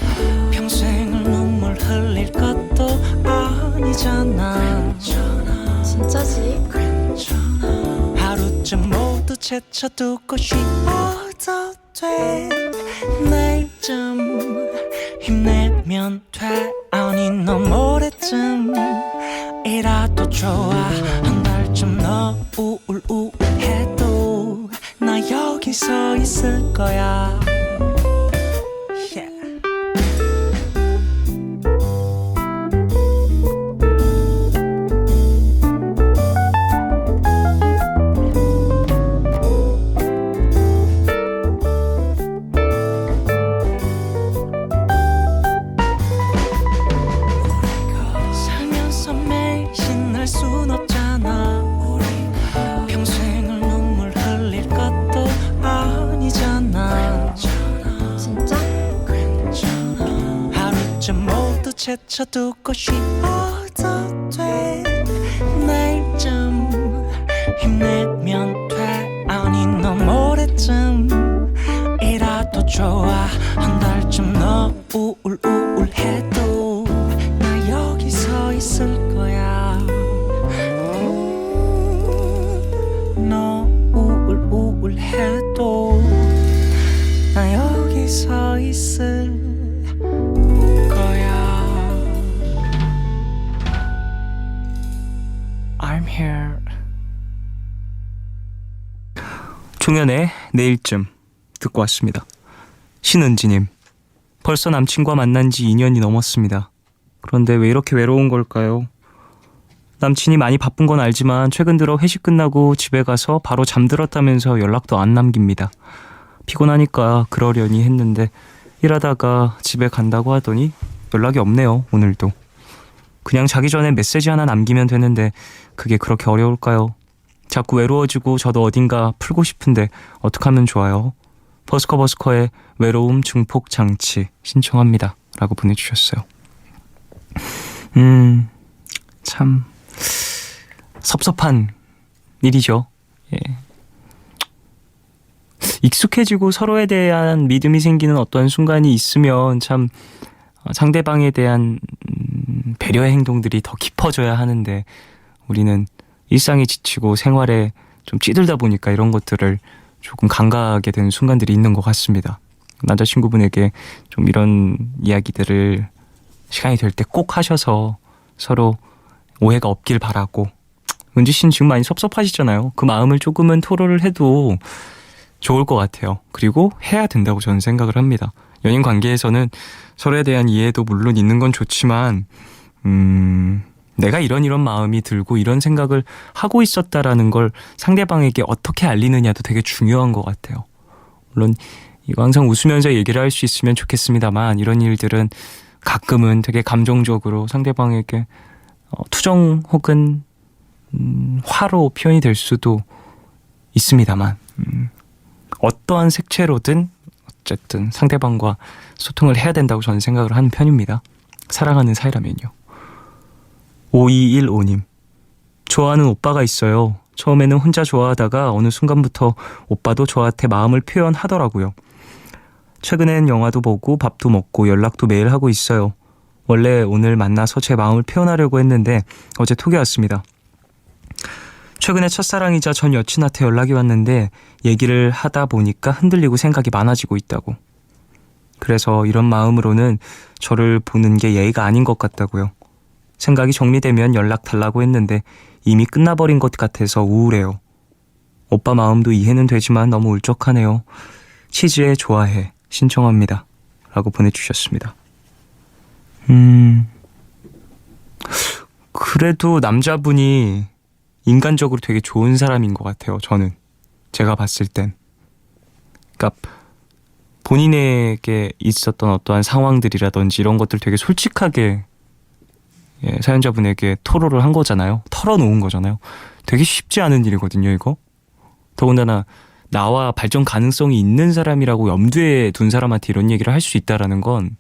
평생을 눈물 흘릴 것도 아니잖아. 진짜지? 하루쯤 모두 제쳐두고 쉬어도 돼. 내일쯤 힘내면 돼. 아니 너 모레쯤 이라도 좋아. 한 달쯤 너 우울해도 있을 거야. Yeah. 살면서 매일 신날 순 없잖아. 평생을 눈물 흘릴 것도 아니잖아. 진짜? 하루쯤 모두 제쳐두고 쉬어도 돼. 내일쯤 힘내면 돼. 아니 너무 오래쯤이라도 좋아. 한 달쯤 너 우울해도 나 여기 서 있을 거야. 너 우울해도 나 여기 서 있을 거야. I'm here. 종현의 내일쯤 듣고 왔습니다. 신은지님, 벌써 남친과 만난 지 2년이 넘었습니다. 그런데 왜 이렇게 외로운 걸까요? 남친이 많이 바쁜 건 알지만 최근 들어 회식 끝나고 집에 가서 바로 잠들었다면서 연락도 안 남깁니다. 피곤하니까 그러려니 했는데 일하다가 집에 간다고 하더니 연락이 없네요. 오늘도. 그냥 자기 전에 메시지 하나 남기면 되는데 그게 그렇게 어려울까요? 자꾸 외로워지고 저도 어딘가 풀고 싶은데 어떻게 하면 좋아요? 버스커버스커의 외로움 증폭 장치 신청합니다. 라고 보내주셨어요. 참 섭섭한 일이죠. 예. 익숙해지고 서로에 대한 믿음이 생기는 어떤 순간이 있으면 참 상대방에 대한 배려의 행동들이 더 깊어져야 하는데 우리는 일상에 지치고 생활에 좀 찌들다 보니까 이런 것들을 조금 간과하게 되는 순간들이 있는 것 같습니다. 남자친구분에게 좀 이런 이야기들을 시간이 될 때 꼭 하셔서 서로 오해가 없길 바라고. 은지 씨는 지금 많이 섭섭하시잖아요. 그 마음을 조금은 토로를 해도 좋을 것 같아요. 그리고 해야 된다고 저는 생각을 합니다. 연인 관계에서는 서로에 대한 이해도 물론 있는 건 좋지만 내가 이런 마음이 들고 이런 생각을 하고 있었다라는 걸 상대방에게 어떻게 알리느냐도 되게 중요한 것 같아요. 물론 이거 항상 웃으면서 얘기를 할 수 있으면 좋겠습니다만 이런 일들은 가끔은 되게 감정적으로 상대방에게 투정 혹은 화로 표현이 될 수도 있습니다만 어떠한 색채로든 어쨌든 상대방과 소통을 해야 된다고 저는 생각을 하는 편입니다. 사랑하는 사이라면요. 5215님, 좋아하는 오빠가 있어요. 처음에는 혼자 좋아하다가 어느 순간부터 오빠도 저한테 마음을 표현하더라고요. 최근엔 영화도 보고 밥도 먹고 연락도 매일 하고 있어요. 원래 오늘 만나서 제 마음을 표현하려고 했는데 어제 톡이 왔습니다. 최근에 첫사랑이자 전 여친한테 연락이 왔는데 얘기를 하다 보니까 흔들리고 생각이 많아지고 있다고. 그래서 이런 마음으로는 저를 보는 게 예의가 아닌 것 같다고요. 생각이 정리되면 연락 달라고 했는데 이미 끝나버린 것 같아서 우울해요. 오빠 마음도 이해는 되지만 너무 울적하네요. 치즈의 좋아해 신청합니다. 라고 보내주셨습니다. 그래도 남자분이 인간적으로 되게 좋은 사람인 것 같아요. 저는 제가 봤을 땐. 그러니까 본인에게 있었던 어떠한 상황들이라든지 이런 것들 되게 솔직하게 사연자분에게 토로를 한 거잖아요. 털어놓은 거잖아요. 되게 쉽지 않은 일이거든요, 이거. 더군다나 나와 발전 가능성이 있는 사람이라고 염두에 둔 사람한테 이런 얘기를 할 수 있다라는 건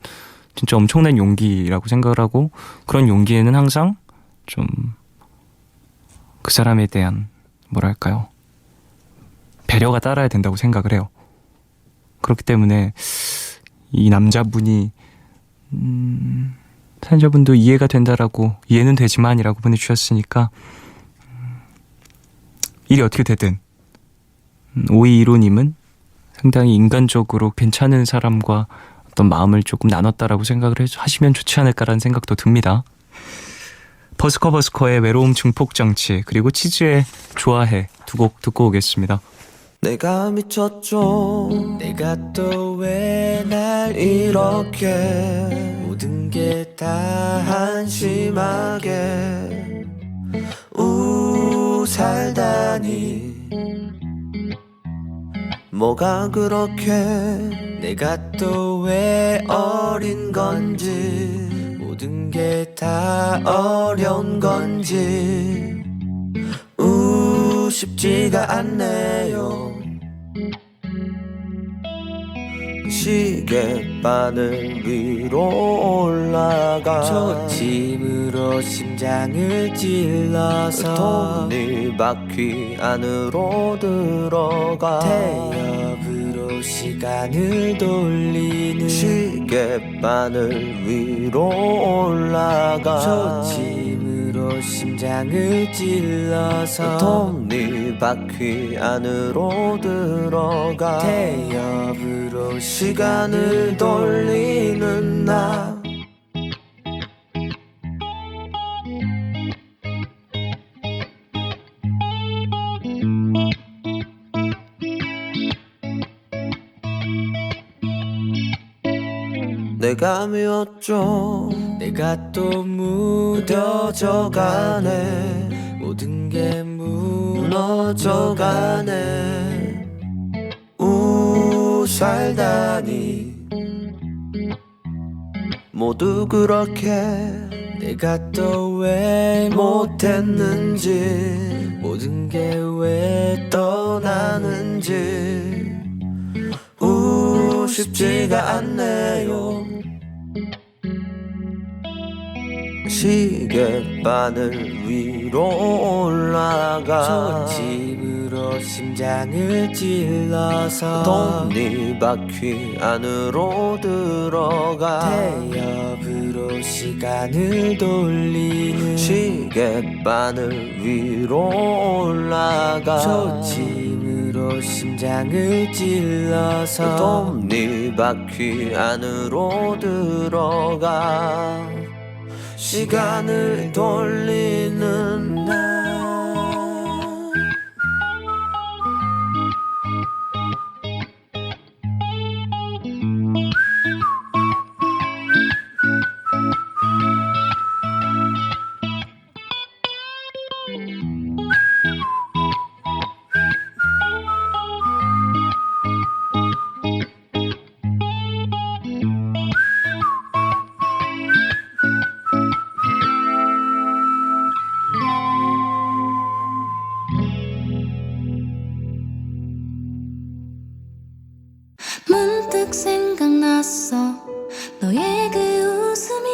진짜 엄청난 용기라고 생각을 하고, 그런 용기에는 항상 좀 그 사람에 대한 뭐랄까요, 배려가 따라야 된다고 생각을 해요. 그렇기 때문에 이 남자분이 사연자분도 이해가 된다라고, 이해는 되지만이라고 보내주셨으니까 일이 어떻게 되든 5215님은 상당히 인간적으로 괜찮은 사람과 어떤 마음을 조금 나눴다라고 생각을 하시면 좋지 않을까라는 생각도 듭니다. 버스커버스커의 외로움 증폭장치, 그리고 치즈의 좋아해 두 곡 듣고 오겠습니다. 내가 미쳤죠. 내가 또 왜 날 이렇게 모든 게 다 한심하게 살다니. 뭐가 그렇게 내가 또 왜 어린 건지 모든 게 다 어려운 건지 쉽지가 않네요. 시계바늘 위로 올라가 저 짐으로 심장을 찔러서 톱니바퀴 안으로 들어가 태엽으로 시간을 돌리는 시계바늘 위로 올라가 저 짐으로 심장을 찔러서 톱니바퀴 안으로 들어가 태엽으로 시간을 돌리는 나. 내가 미웠죠. 내가 또 무뎌져가네. 모든 게 무너져가네. 살다니 모두 그렇게 내가 또 왜 못했는지 모든 게 왜 떠나는지 쉽지가 않네요. 시계바늘 위로 올라가 저 짐으로 심장을 찔러서 톱니바퀴 안으로 들어가 태엽으로 시간을 돌리는 시계바늘 위로 올라가 저 짐으로 심장을 찔러서 톱니바퀴 안으로 들어가 시간을 돌리는 나. 문득 생각났어 너의 그 웃음이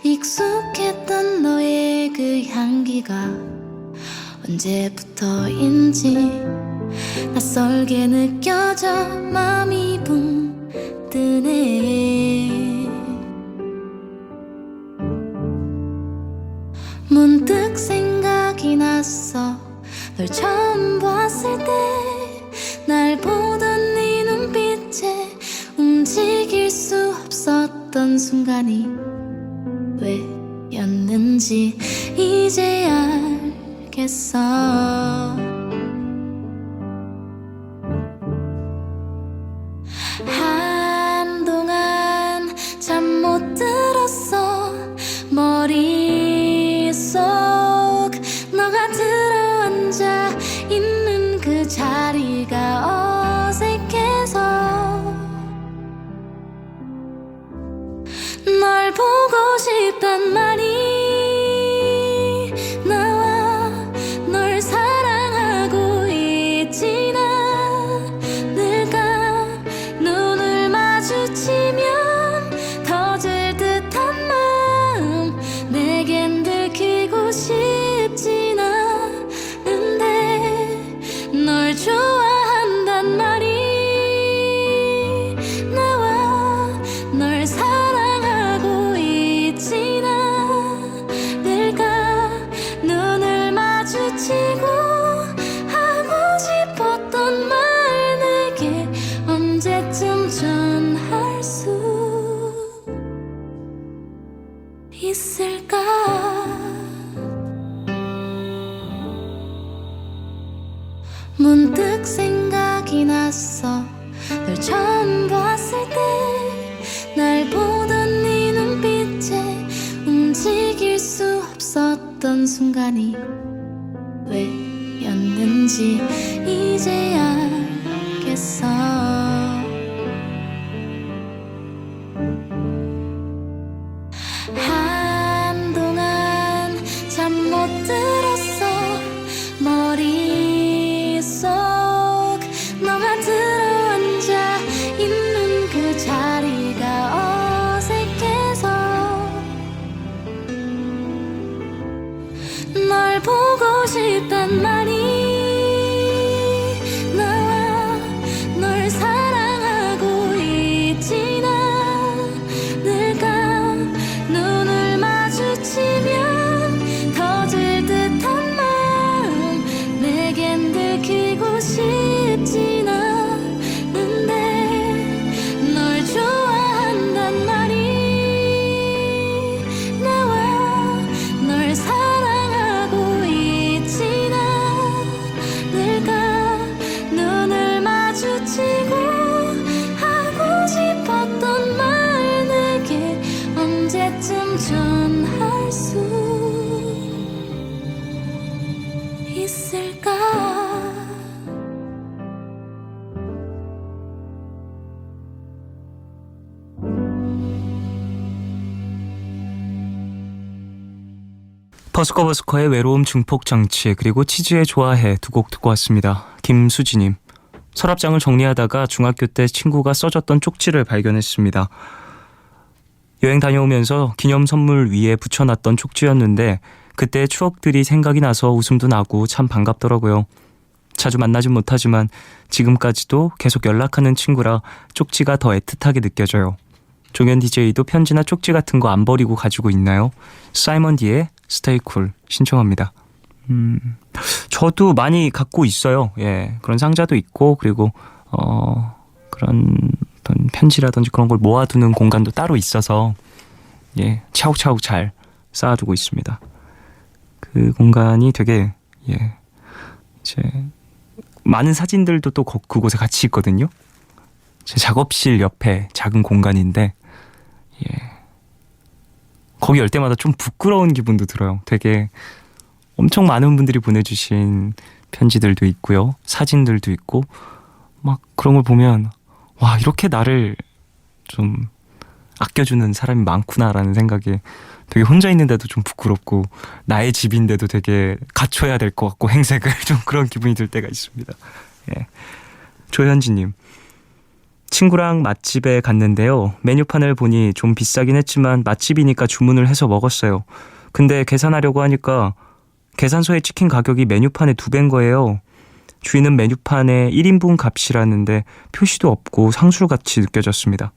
익숙했던 너의 그 향기가 언제부터인지 낯설게 느껴져 마음이 붕 뜨네. 문득 생각이 났어 널 처음 봤을 때 날 보던 네 눈빛에 움직일 수 없었던 순간이 왜였는지 이제 알겠어. 한동안 잠 못 들었어. 머릿속 너가 들어앉아 있는 그 자리가 어색해서 널 보고 싶단 말이 나와 널 사랑하고 있지. 나 내가 눈을 마주치면 터질 듯한 마음 내겐 들키고 싶진 않은데 널 좋아한단 말이 나와 널 사랑하고 있지. 나 내가 눈을 마주치고 하고 싶었던 말 내게 언제쯤 전할 수 있을까. 문득 생각이 났어. 널 처음 봤을 때 날 보던 네 눈빛에 움직일 수 없었던 순간이 왜였는지 이제 알겠어. 한동안 잠 못 들었어. 머릿속 너가 들어앉아 있는 그 자리가 어색해서 널 보고 싶단 말이 나와. 널 사랑하고 있진 않을까. 눈을 마주치면 터질 듯한 마음 내겐 들키고 싶진 않은데 널 좋아한단 말이 나와. 널 사랑하고 있진 않을까. 눈을 마주치고 하고 싶었던 말 내게 언제쯤 전할 수 있을까. 버스커버스커의 외로움 증폭 장치 그리고 치즈의 좋아해 두 곡 듣고 왔습니다. 김수지님. 서랍장을 정리하다가 중학교 때 친구가 써줬던 쪽지를 발견했습니다. 여행 다녀오면서 기념 선물 위에 붙여놨던 쪽지였는데 그때의 추억들이 생각이 나서 웃음도 나고 참 반갑더라고요. 자주 만나진 못하지만 지금까지도 계속 연락하는 친구라 쪽지가 더 애틋하게 느껴져요. 종현 DJ도 편지나 쪽지 같은 거 안 버리고 가지고 있나요? 사이먼 디의 Stay Cool 신청합니다. 저도 많이 갖고 있어요. 예, 그런 상자도 있고 그리고 그런 어떤 편지라든지 그런 걸 모아두는 공간도 따로 있어서 예, 차곡차곡 잘 쌓아두고 있습니다. 그 공간이 되게 예, 이제 많은 사진들도 또 그곳에 같이 있거든요. 제 작업실 옆에 작은 공간인데 예, 거기 열 때마다 좀 부끄러운 기분도 들어요. 되게 엄청 많은 분들이 보내주신 편지들도 있고요. 사진들도 있고 막 그런 걸 보면 와, 이렇게 나를 좀 아껴주는 사람이 많구나라는 생각에 되게 혼자 있는데도 좀 부끄럽고 나의 집인데도 되게 갖춰야 될 것 같고 행색을 좀 그런 기분이 들 때가 있습니다. 예. 조현지님. 친구랑 맛집에 갔는데요. 메뉴판을 보니 좀 비싸긴 했지만 맛집이니까 주문을 해서 먹었어요. 근데 계산하려고 하니까 계산서에 찍힌 가격이 메뉴판의 2배인 거예요. 주인은 메뉴판에 1인분 값이라는데 표시도 없고 상술같이 느껴졌습니다.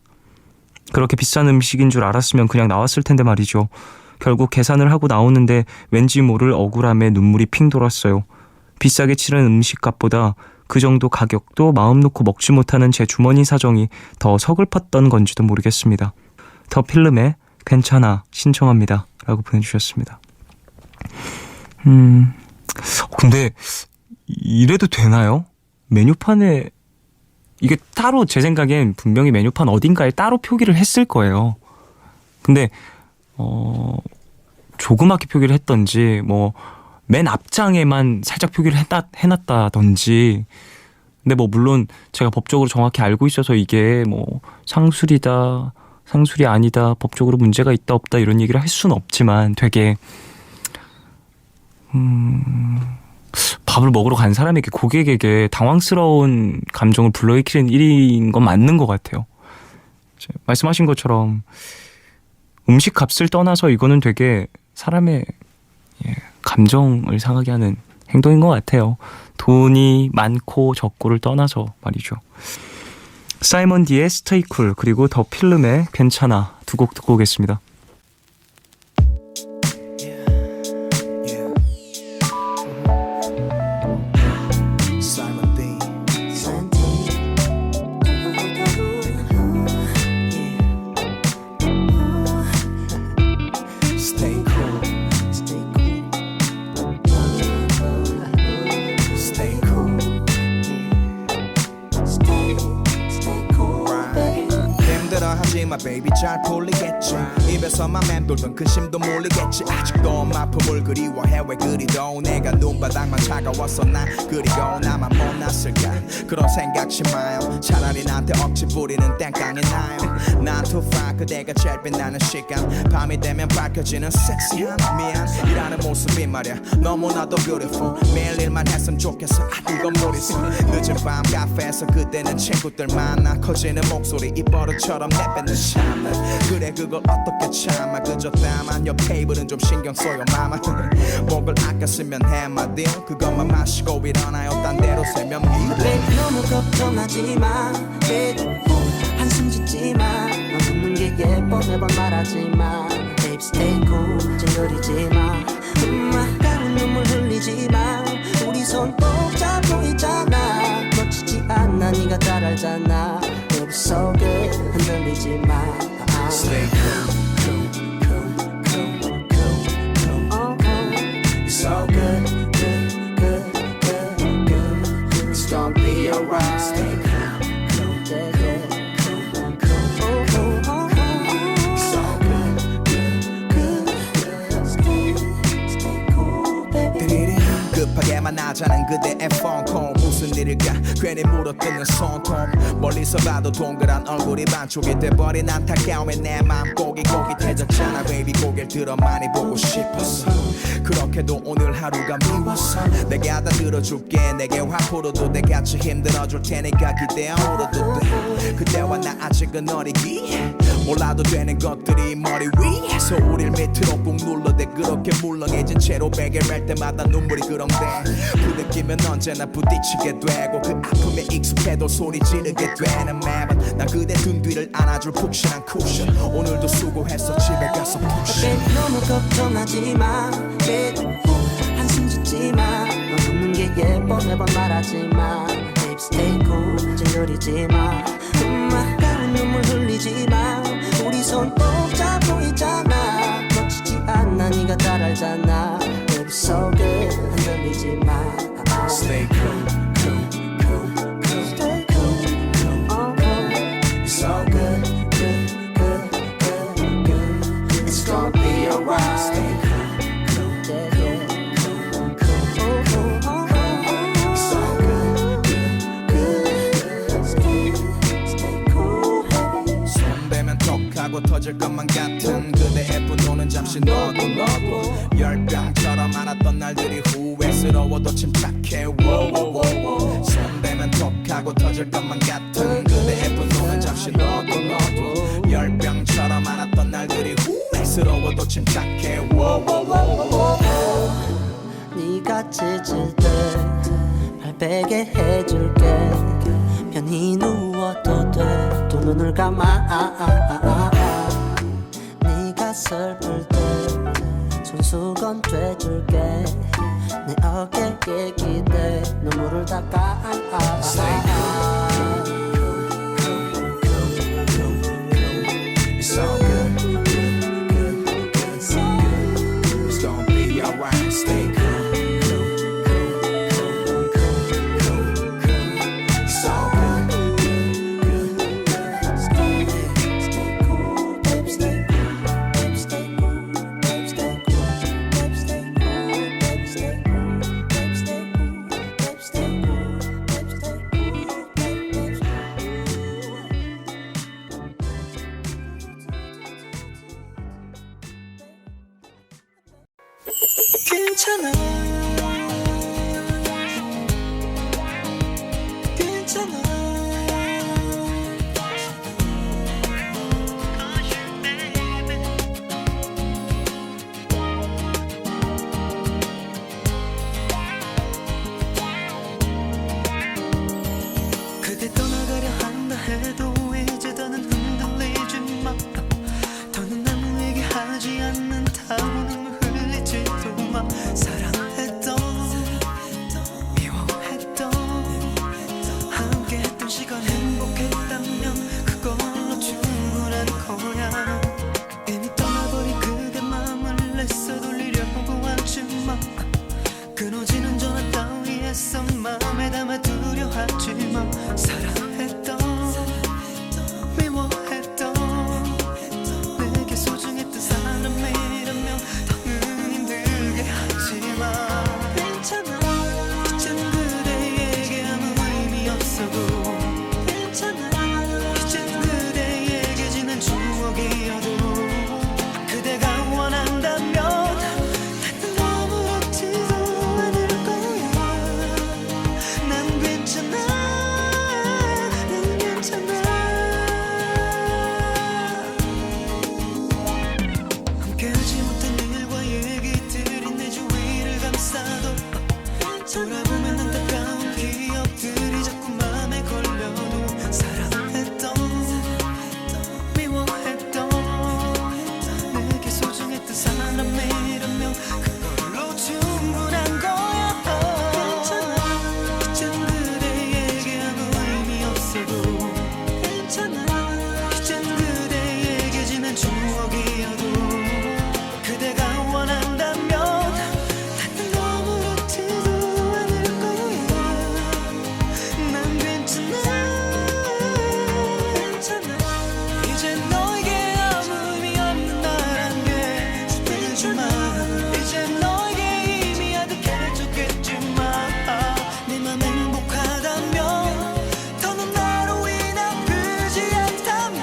그렇게 비싼 음식인 줄 알았으면 그냥 나왔을 텐데 말이죠. 결국 계산을 하고 나오는데 왠지 모를 억울함에 눈물이 핑 돌았어요. 비싸게 치른 음식값보다 그 정도 가격도 마음 놓고 먹지 못하는 제 주머니 사정이 더 서글펐던 건지도 모르겠습니다. 더 필름의 괜찮아 신청합니다. 라고 보내주셨습니다. 근데 이래도 되나요? 메뉴판에 이게 따로 제 생각엔 분명히 메뉴판 어딘가에 따로 표기를 했을 거예요. 근데 조그맣게 표기를 했던지 뭐 맨 앞장에만 살짝 표기를 해놨다든지. 근데 뭐 물론 제가 법적으로 정확히 알고 있어서 이게 뭐 상술이다 상술이 아니다 법적으로 문제가 있다 없다 이런 얘기를 할 수는 없지만 되게 밥을 먹으러 간 사람에게 고객에게 당황스러운 감정을 불러일으키는 일인 건 맞는 것 같아요. 말씀하신 것처럼 음식 값을 떠나서 이거는 되게 사람의 감정을 상하게 하는 행동인 것 같아요. 돈이 많고 적고를 떠나서 말이죠. 사이먼 디의 스테이 쿨 그리고 더 필름의 괜찮아 두 곡 듣고 오겠습니다. my baby 잘 풀리겠지 입에서만 맴돌던 근심도 몰리겠지 아직도 마품을 그리워해 왜 그리도 내가 눈바닥만 차가웠어 난 그리고 나만 못났을까 그런 생각지 마요 차라리 나한테 억지 부리는 땡깡이 나요 9 to 5 그대가 제일 빛나는 시간 밤이 되면 밝혀지는 섹시한 미안 일하는 모습이 말야 너무나도 beautiful 매일 일만 했으면 좋겠어 이건 무리수 늦은 밤 카페에서 그때는 친구들 만나 커지는 목소리 입버릇처럼 내뱉는 샤마 그래 그걸 어떻게 참아 그저 다만 옆 테이블은 좀 신경 써요 마마 목을 아껴 쓰면 해마디 그것만 마시고 일어나요 딴 데로 세면 Baby 너무 걱정하지 마 한숨 짓지 마 넌 웃는 게 예뻐 매번 말하지 마 Baby stay cool 찡그리지 마 가운 눈물 흘리지 마 우리 손 꼭 잡고 있잖아 놓치지 않아 네가 잘 알잖아 Baby so good 흔들리지 마 Stay cool, cool, cool, cool, cool, cool. Oh, oh. So good, good, good, good, good. It's gonna be alright. Stay cool, cool, Yeah, yeah. cool, cool, cool. Oh, oh, oh. So good, good, good, Stay cool baby good. 급하게만 하자는 그대의 폰콜 무슨 일일까 괜히 물어뜯는 손톱 멀리서 봐도 동그란 얼굴이 반쪽이 돼버린 안타까움에 내 맘 고깃고깃해졌잖아 baby 고개를 들어 많이 보고 싶었어 그렇게도 오늘 하루가 미웠어 내가 다 들어줄게 내게 화풀어도 돼 같이 힘들어줄 테니까 기대어 울어도 돼 그대와 나 아직은 어리기 몰라도 되는 것들이 머리 위에서 우릴 밑으로 꾹 눌러대 그렇게 물렁해진 채로 베개 맬 때마다 눈물이 그렁대 부대끼면 언제나 부딪히게 되고 그 아픔에 익숙해도 소리 지르게 되는 매번 난 그대 등 뒤를 안아줄 푹신한 쿠션 오늘도 수고했어 집에 가서 푹신 Baby 너무 걱정하지 마 Baby 한숨 짓지 마 넌 웃는 게 예뻐 매번 말하지 마 Baby stay cool 찡그리지 마 가운 눈물 흘리지 마 우리 손 꼭 잡고 있잖아 놓치지 않아 네가 잘 알잖아 Baby so good 흔들리지 마 Stay cool, cool, cool, cool, Stay cool cool. oh, oh. So good, good, good, good, good. It's gonna be alright. Stay cool, cool, Yeah, yeah. cool, cool. Oh, oh, oh, oh. So good, good, good. Stay cool baby 손 대면 톡하고 터질 것만 같은 그대의 분노는 잠시 너도 열병처럼 많았던 날들이 후회스러워도 침착해 wowowowo 손 대면 톡하고 터질 것만 같은 그대의 분노는 잠시 너도 열병처럼 많았던 날들이 후회스러워도 침착해 wowowowo 네가 지칠 때 발베개 해줄게 편히 누워도 돼 두 눈을 감아 네가 슬플 때 손수건 돼줄게 내 어깨에 기대 눈물을 닦아 It's all good, good, good, good, good. It's gonna be alright. Stay cool, cool, cool, cool, cool, cool. It's all good, good, good, good. Stay cool, baby, stay cool, baby, stay cool, baby, stay cool, baby, stay cool, baby, stay cool, baby, stay cool, baby, stay cool, baby, stay cool, baby. 돌아보면 안타까운 기억들이 자꾸 맘에 걸려도 사랑했던 미워했던 내게 소중했던 사람이라면 그걸로 충분한 거야. 괜찮아 이젠 그대에게 아무 의미 없어도 괜찮아 이젠 그대에게 지난 추억이어도 그대가 원한다면 나는 너무렇지도 않을 거야. 난 괜찮아 이제 너에게 아무 의미 없는 나란 게 느껴지마. 이제 너에게 이미 아득해졌겠지만 네 맘 행복하다면 더는 나로 인해 아프지 않다면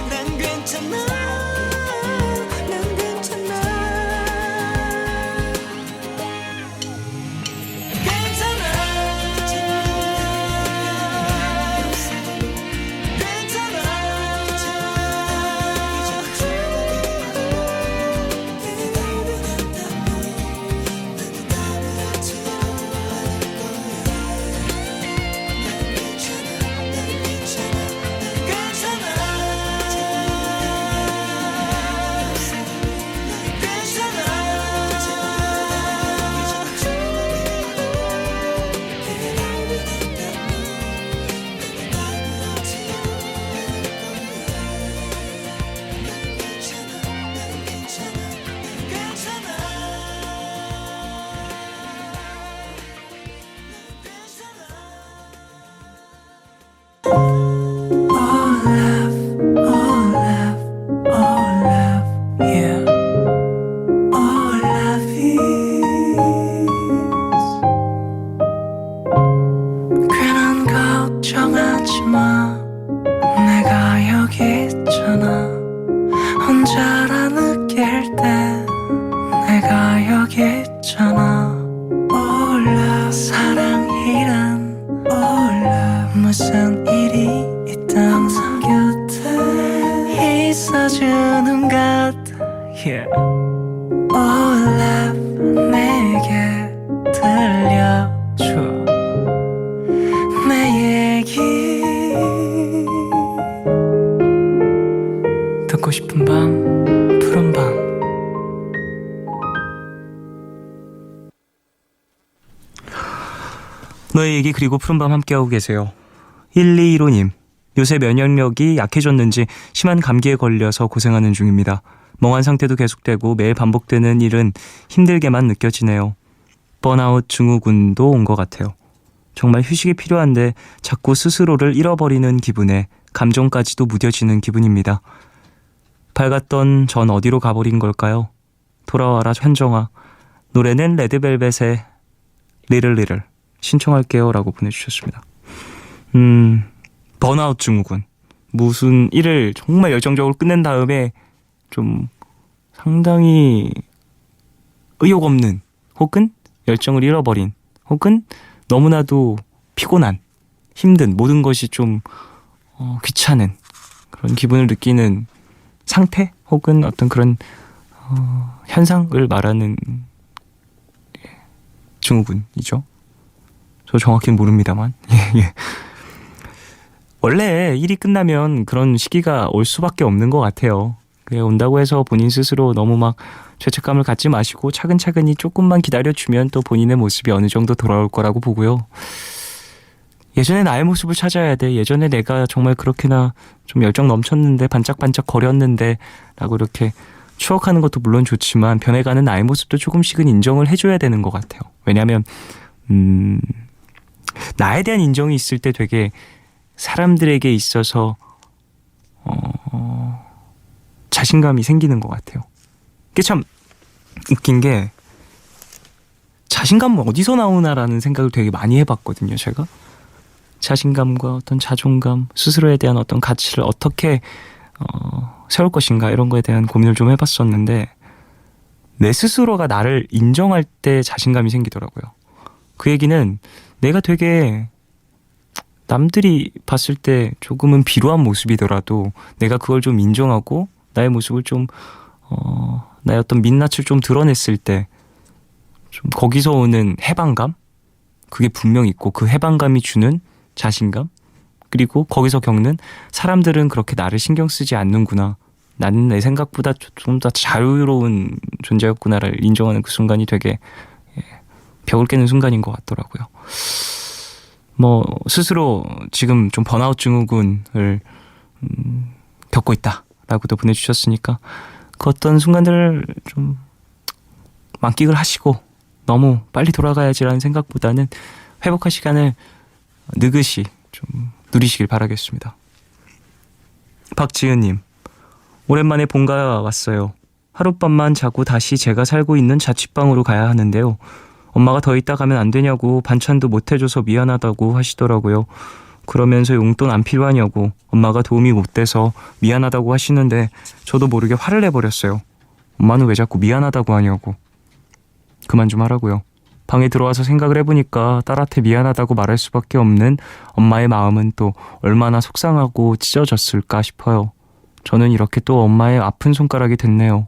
난 괜찮아. 난 괜찮아. 괜한 걱정하지 마. 내가 여기 있잖아. 혼자라 느낄 때 내가 여기 있잖아. Oh love 사랑이란 Oh love 무슨 일이 있든 항상 곁에 있어주는 것 yeah. Oh love 내게 들려줘 내 얘기 듣고 싶은 밤 푸른 밤. 너의 얘기 그리고 푸른밤 함께하고 계세요. 1215님, 요새 면역력이 약해졌는지 심한 감기에 걸려서 고생하는 중입니다. 멍한 상태도 계속되고 매일 반복되는 일은 힘들게만 느껴지네요. 번아웃 증후군도 온 것 같아요. 정말 휴식이 필요한데 자꾸 스스로를 잃어버리는 기분에 감정까지도 무뎌지는 기분입니다. 밝았던 전 어디로 가버린 걸까요? 돌아와라 현정아. 노래는 레드벨벳의 리틀 리틀 신청할게요 라고 보내주셨습니다. 번아웃 증후군. 무슨 일을 정말 열정적으로 끝낸 다음에 좀 상당히 의욕 없는 혹은 열정을 잃어버린 혹은 너무나도 피곤한 힘든 모든 것이 좀 귀찮은 그런 기분을 느끼는 상태 혹은 어떤 그런 현상을 말하는 증후군이죠. 저 정확히는 모릅니다만 예. 원래 일이 끝나면 그런 시기가 올 수밖에 없는 것 같아요. 그게 온다고 해서 본인 스스로 너무 막 죄책감을 갖지 마시고 차근차근히 조금만 기다려주면 또 본인의 모습이 어느 정도 돌아올 거라고 보고요. 예전에 나의 모습을 찾아야 돼. 예전에 내가 정말 그렇게나 좀 열정 넘쳤는데 반짝반짝 거렸는데 라고 이렇게 추억하는 것도 물론 좋지만 변해가는 나의 모습도 조금씩은 인정을 해줘야 되는 것 같아요. 왜냐하면 나에 대한 인정이 있을 때 되게 사람들에게 있어서 자신감이 생기는 것 같아요. 그게 참 웃긴 게 자신감은 어디서 나오나라는 생각을 되게 많이 해봤거든요. 제가 자신감과 어떤 자존감, 스스로에 대한 어떤 가치를 어떻게 세울 것인가 이런 거에 대한 고민을 좀 해봤었는데 내 스스로가 나를 인정할 때 자신감이 생기더라고요. 그 얘기는 내가 되게 남들이 봤을 때 조금은 비루한 모습이더라도 내가 그걸 좀 인정하고 나의 모습을 좀 나의 어떤 민낯을 좀 드러냈을 때 좀 거기서 오는 해방감? 그게 분명 있고 그 해방감이 주는 자신감? 그리고 거기서 겪는 사람들은 그렇게 나를 신경 쓰지 않는구나. 나는 내 생각보다 좀 더 자유로운 존재였구나를 인정하는 그 순간이 되게 벽을 깨는 순간인 것 같더라고요. 뭐 스스로 지금 좀 번아웃 증후군을 겪고 있다라고도 보내주셨으니까 그 어떤 순간들을 좀 만끽을 하시고 너무 빨리 돌아가야지라는 생각보다는 회복할 시간을 느긋이 좀 누리시길 바라겠습니다. 박지은님, 오랜만에 본가 왔어요. 하룻밤만 자고 다시 제가 살고 있는 자취방으로 가야 하는데요. 엄마가 더 있다 가면 안 되냐고 반찬도 못 해줘서 미안하다고 하시더라고요. 그러면서 용돈 안 필요하냐고 엄마가 도움이 못 돼서 미안하다고 하시는데 저도 모르게 화를 내버렸어요. 엄마는 왜 자꾸 미안하다고 하냐고. 그만 좀 하라고요. 방에 들어와서 생각을 해보니까 딸한테 미안하다고 말할 수밖에 없는 엄마의 마음은 또 얼마나 속상하고 찢어졌을까 싶어요. 저는 이렇게 또 엄마의 아픈 손가락이 됐네요.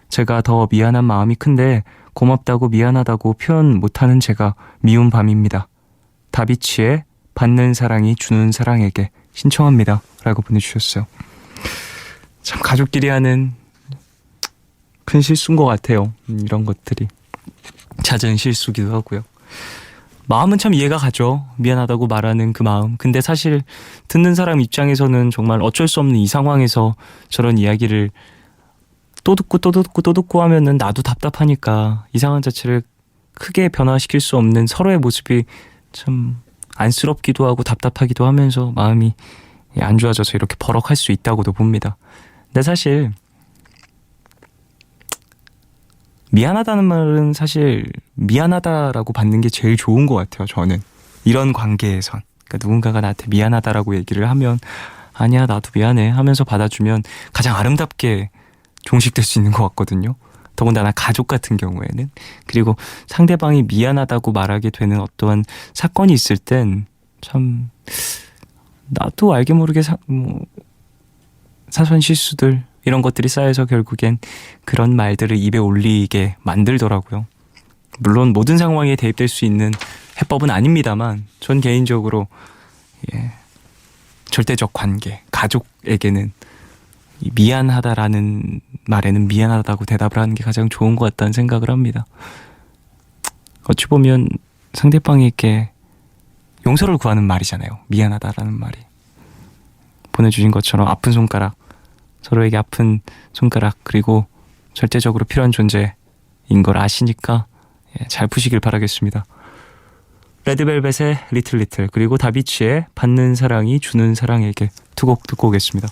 제가 더 미안한 마음이 큰데 고맙다고 미안하다고 표현 못하는 제가 미운 밤입니다. 다비치의 받는 사랑이 주는 사랑에게 신청합니다. 라고 보내주셨어요. 참 가족끼리 하는 큰 실수인 것 같아요. 이런 것들이 잦은 실수기도 하고요. 마음은 참 이해가 가죠. 미안하다고 말하는 그 마음. 근데 사실 듣는 사람 입장에서는 정말 어쩔 수 없는 이 상황에서 저런 이야기를 또 듣고 하면은 나도 답답하니까 이 상황 자체를 크게 변화시킬 수 없는 서로의 모습이 참 안쓰럽기도 하고 답답하기도 하면서 마음이 안 좋아져서 이렇게 버럭할 수 있다고도 봅니다. 근데 사실 미안하다는 말은 사실 미안하다라고 받는 게 제일 좋은 것 같아요. 저는 이런 관계에선 그러니까 누군가가 나한테 미안하다라고 얘기를 하면 아니야 나도 미안해 하면서 받아주면 가장 아름답게 종식될 수 있는 것 같거든요. 더군다나 가족 같은 경우에는. 그리고 상대방이 미안하다고 말하게 되는 어떠한 사건이 있을 땐 참 나도 알게 모르게 사소한 실수들 이런 것들이 쌓여서 결국엔 그런 말들을 입에 올리게 만들더라고요. 물론 모든 상황에 대입될 수 있는 해법은 아닙니다만 전 개인적으로 절대적 관계, 가족에게는 이 미안하다라는 말에는 미안하다고 대답을 하는 게 가장 좋은 것 같다는 생각을 합니다. 어찌 보면 상대방에게 용서를 구하는 말이잖아요. 미안하다라는 말이. 보내주신 것처럼 아픈 손가락, 서로에게 아픈 손가락 그리고 절대적으로 필요한 존재인 걸 아시니까 잘 푸시길 바라겠습니다. 레드벨벳의 리틀 리틀 그리고 다비치의 받는 사랑이 주는 사랑에게 두 곡 듣고 오겠습니다.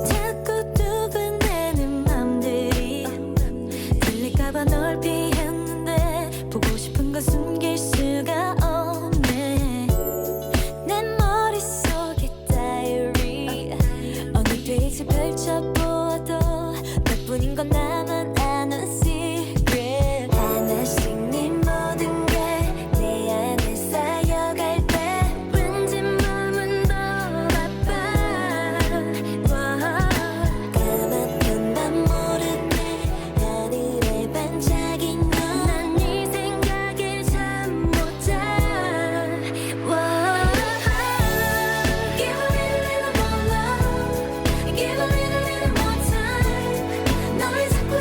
자꾸 두근대는 맘들이 들릴까봐 널 피했는데 보고 싶은 걸 숨길 수가 없네. 내 머릿속에 다이어리 어느 페이지 펼쳐보아도 너뿐인 건 나만 아는 secret. 하나씩 네 모든 게 내 안에 쌓여갈 때 왠지 몸은 더 아파. 까맣던 밤 모르게 하늘에 반짝인 넌 네 생각에 잠 못 자. Give a little more love, give a little more time. 널 자꾸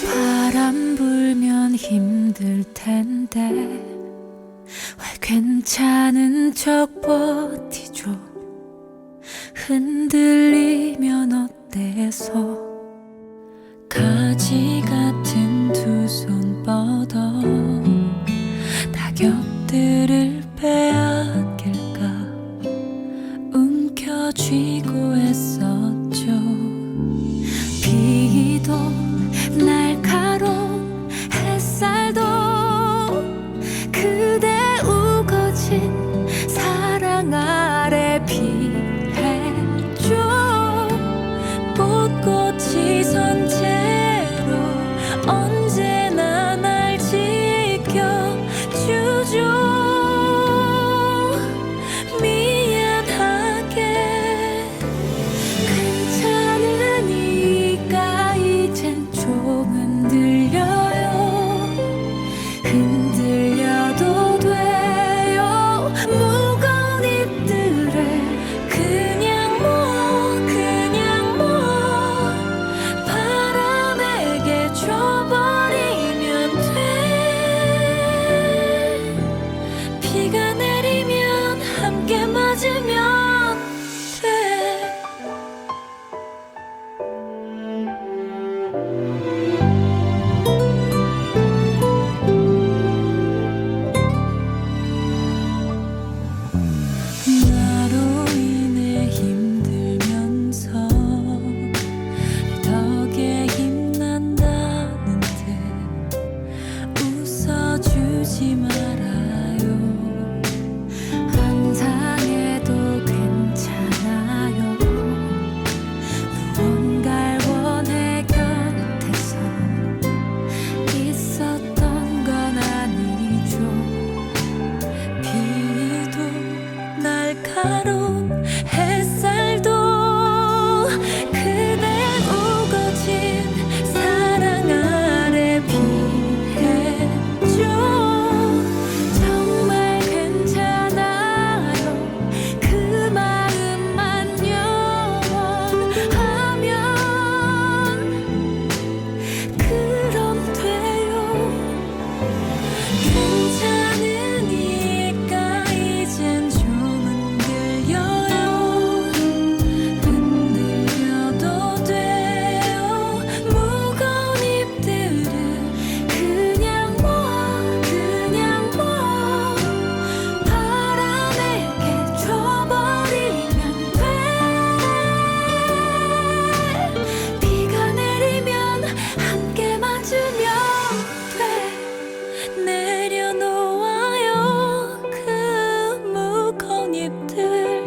바람 불면 힘들 텐데 왜 괜찮은 척 버티죠. 흔들리면 어때서 가지 같은 두 손 뻗어 낙엽들을 빼앗길까 움켜쥐고 했었죠. 비도 날카로운 햇살도 그대 우거진 사랑 아래 피했죠. 꽃꽃이 선 채로 언제나 날 지켜주죠. 미안하게 괜찮으니까 이젠 좀 흔들려요. 흔들려도 돼요. 무거운 잎들을 그냥 모아 바람에게 줘버리면 돼. 비가 내리면 함께 맞으면 돼. 나로 인해 힘들면서 내 덕에 힘난다는 듯 웃어주지 말아요. 한상해도 괜찮아요. 무언가를 원해 곁에서 있었던 건 아니죠. 비도 날카로운 햇살도 그대 우거진 사랑 아래 피했죠. 정말 괜찮아요. 그 마음만 영원하면 그럼 돼요. 괜찮으니까 이젠 좀 흔들려요. 흔들려도 돼요. 무거운 잎들을 그냥 모아 바람에게 줘버리면 돼. 비가 내리면 함께 맞으면 돼. 내려놓아요. 그 무거운 잎들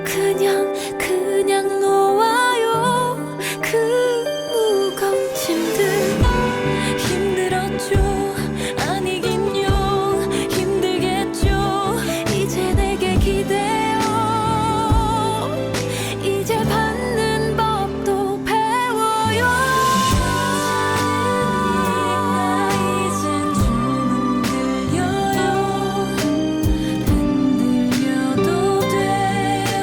그냥 놓아요. 그 무거운 짐들 힘들었죠. 아니긴요. 힘들겠죠. 이제 내게 기대요. 이제 받는 법도 배워요. 이젠 좀 흔들려요. 흔들려도 돼요.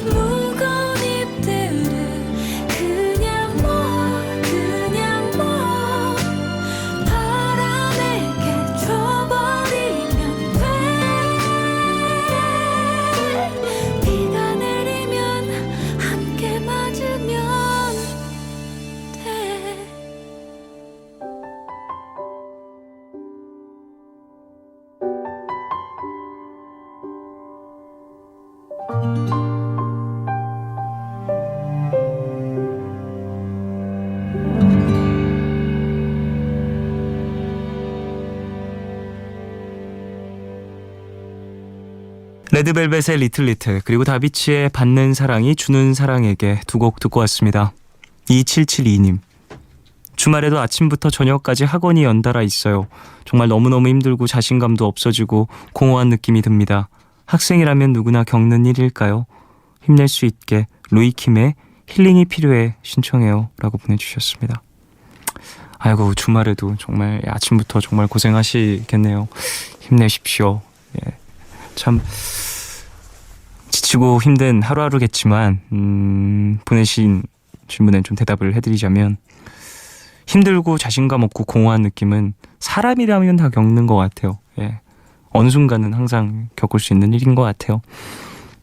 무거운 잎들을 그냥 모아 바람에게 줘버리면 돼. 비가 내리면 함께 맞으면 돼. 레드벨벳의 리틀 리틀 그리고 다비치의 받는 사랑이 주는 사랑에게 두 곡 듣고 왔습니다. 2772님 주말에도 아침부터 저녁까지 학원이 연달아 있어요. 정말 너무너무 힘들고 자신감도 없어지고 공허한 느낌이 듭니다. 학생이라면 누구나 겪는 일일까요? 힘낼 수 있게 루이킴의 힐링이 필요해 신청해요 라고 보내주셨습니다. 아이고 주말에도 정말 아침부터 정말 고생하시겠네요. 힘내십시오. 예. 참 지치고 힘든 하루하루겠지만 보내신 질문에 좀 대답을 해드리자면 힘들고 자신감 없고 공허한 느낌은 사람이라면 다 겪는 것 같아요. 예. 어느 순간은 항상 겪을 수 있는 일인 것 같아요.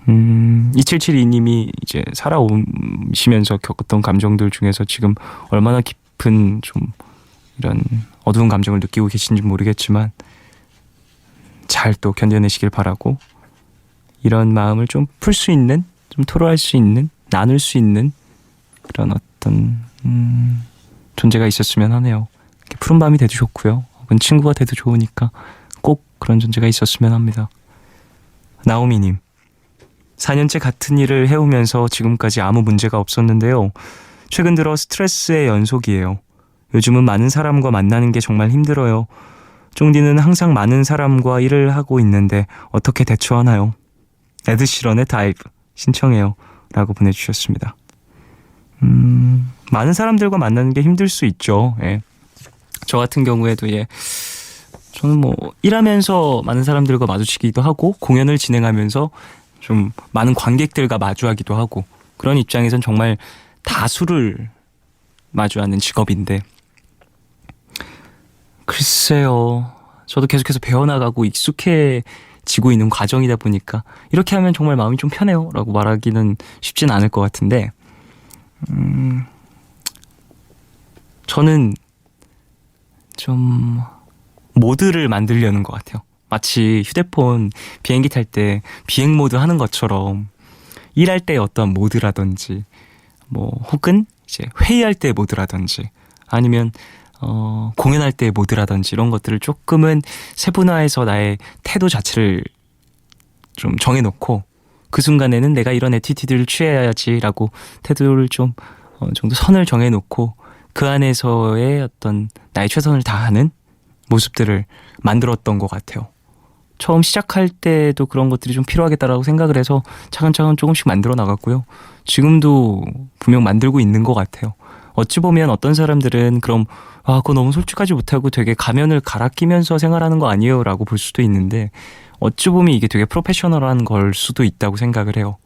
2772님이 이제 살아오시면서 겪었던 감정들 중에서 지금 얼마나 깊은 좀 이런 어두운 감정을 느끼고 계신지 모르겠지만 잘 또 견뎌내시길 바라고, 이런 마음을 좀 풀 수 있는, 좀 토로할 수 있는, 나눌 수 있는 그런 어떤 존재가 있었으면 하네요. 푸른 밤이 돼도 좋고요. 혹은 친구가 돼도 좋으니까 꼭 그런 존재가 있었으면 합니다. 나오미님, 4년째 같은 일을 해오면서 지금까지 아무 문제가 없었는데요. 최근 들어 스트레스의 연속이에요. 요즘은 많은 사람과 만나는 게 정말 힘들어요. 쫑디는 항상 많은 사람과 일을 하고 있는데 어떻게 대처하나요? 에드시런의 다이브 신청해요 라고 보내주셨습니다. 많은 사람들과 만나는 게 힘들 수 있죠. 예. 저 같은 경우에도 저는 뭐 일하면서 많은 사람들과 마주치기도 하고 공연을 진행하면서 좀 많은 관객들과 마주하기도 하고, 그런 입장에선 정말 다수를 마주하는 직업인데, 글쎄요, 저도 계속해서 배워나가고 익숙해지고 있는 과정이다 보니까 이렇게 하면 정말 마음이 좀 편해요 라고 말하기는 쉽진 않을 것 같은데, 저는 좀 모드를 만들려는 것 같아요. 마치 휴대폰 비행기 탈 때 비행 모드 하는 것처럼 일할 때 어떤 모드라든지, 뭐 혹은 이제 회의할 때 모드라든지, 아니면 공연할 때 모드라든지, 이런 것들을 조금은 세분화해서 나의 태도 자체를 좀 정해놓고, 그 순간에는 내가 이런 애티튜드를 취해야지라고 태도를 좀 어느 정도 선을 정해놓고 그 안에서의 어떤 나의 최선을 다하는 모습들을 만들었던 것 같아요. 처음 시작할 때도 그런 것들이 좀 필요하겠다라고 생각을 해서 차근차근 조금씩 만들어 나갔고요. 지금도 분명 만들고 있는 것 같아요. 어찌 보면 어떤 사람들은 그럼 그거 너무 솔직하지 못하고 되게 가면을 갈아 끼면서 생활하는 거 아니에요 라고 볼 수도 있는데, 어찌 보면 이게 되게 프로페셔널한 걸 수도 있다고 생각을 해요.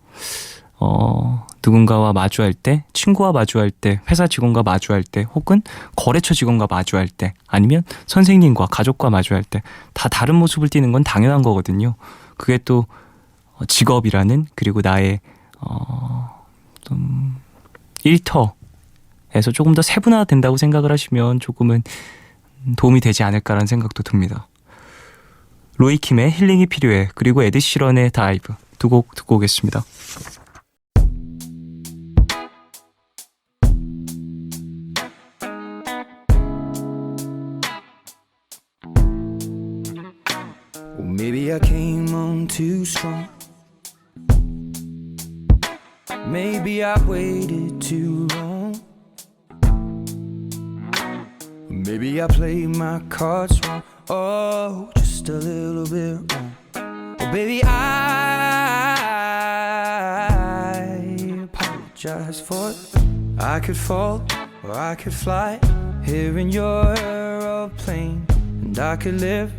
누군가와 마주할 때, 친구와 마주할 때, 회사 직원과 마주할 때, 혹은 거래처 직원과 마주할 때, 아니면 선생님과 가족과 마주할 때 다 다른 모습을 띠는 건 당연한 거거든요. 그게 또 직업이라는, 그리고 나의 좀 일터에서 조금 더 세분화된다고 생각을 하시면 조금은 도움이 되지 않을까라는 생각도 듭니다. 로이킴의 힐링이 필요해, 그리고 에드시런의 다이브, 두 곡 듣고 오겠습니다. Maybe I came on too strong. Maybe I waited too long. Maybe I played my cards wrong. Oh, just a little bit wrong. Oh, baby, I apologize for it. I could fall or I could fly here in your aeroplane, and I could live,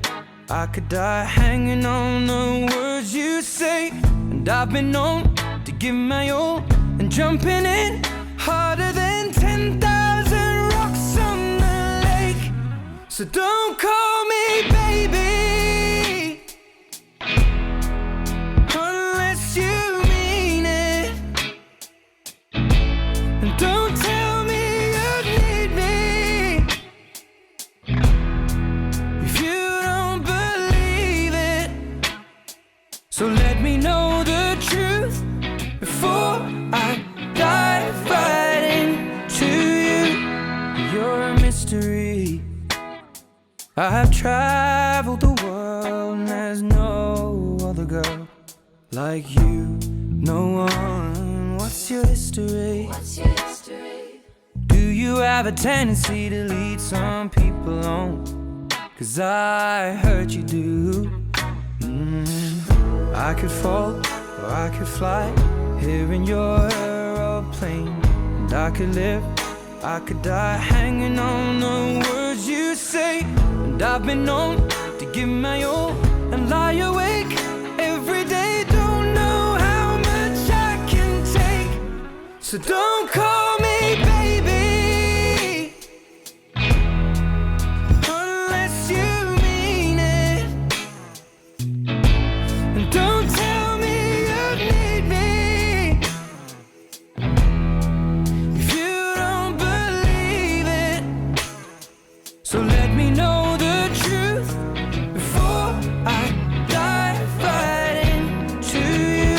I could die hanging on the words you say. And I've been known to give my all and jumping in harder than 10,000 rocks on the lake. So don't call me baby unless you mean it, and don't tell me you need me if you don't believe it. So let me know the truth before I dive right into you. You're a mystery. I've traveled the world and there's no other girl like you. No one. What's your history? Do you have a tendency to lead some people on? 'Cause I heard you do. I could fall or I could fly here in your aeroplane, and I could live, I could die hanging on the words you say. And I've been known to give my all and lie awake every day. Don't know how much I can take. So don't call me So let me know the truth before I dive right into you.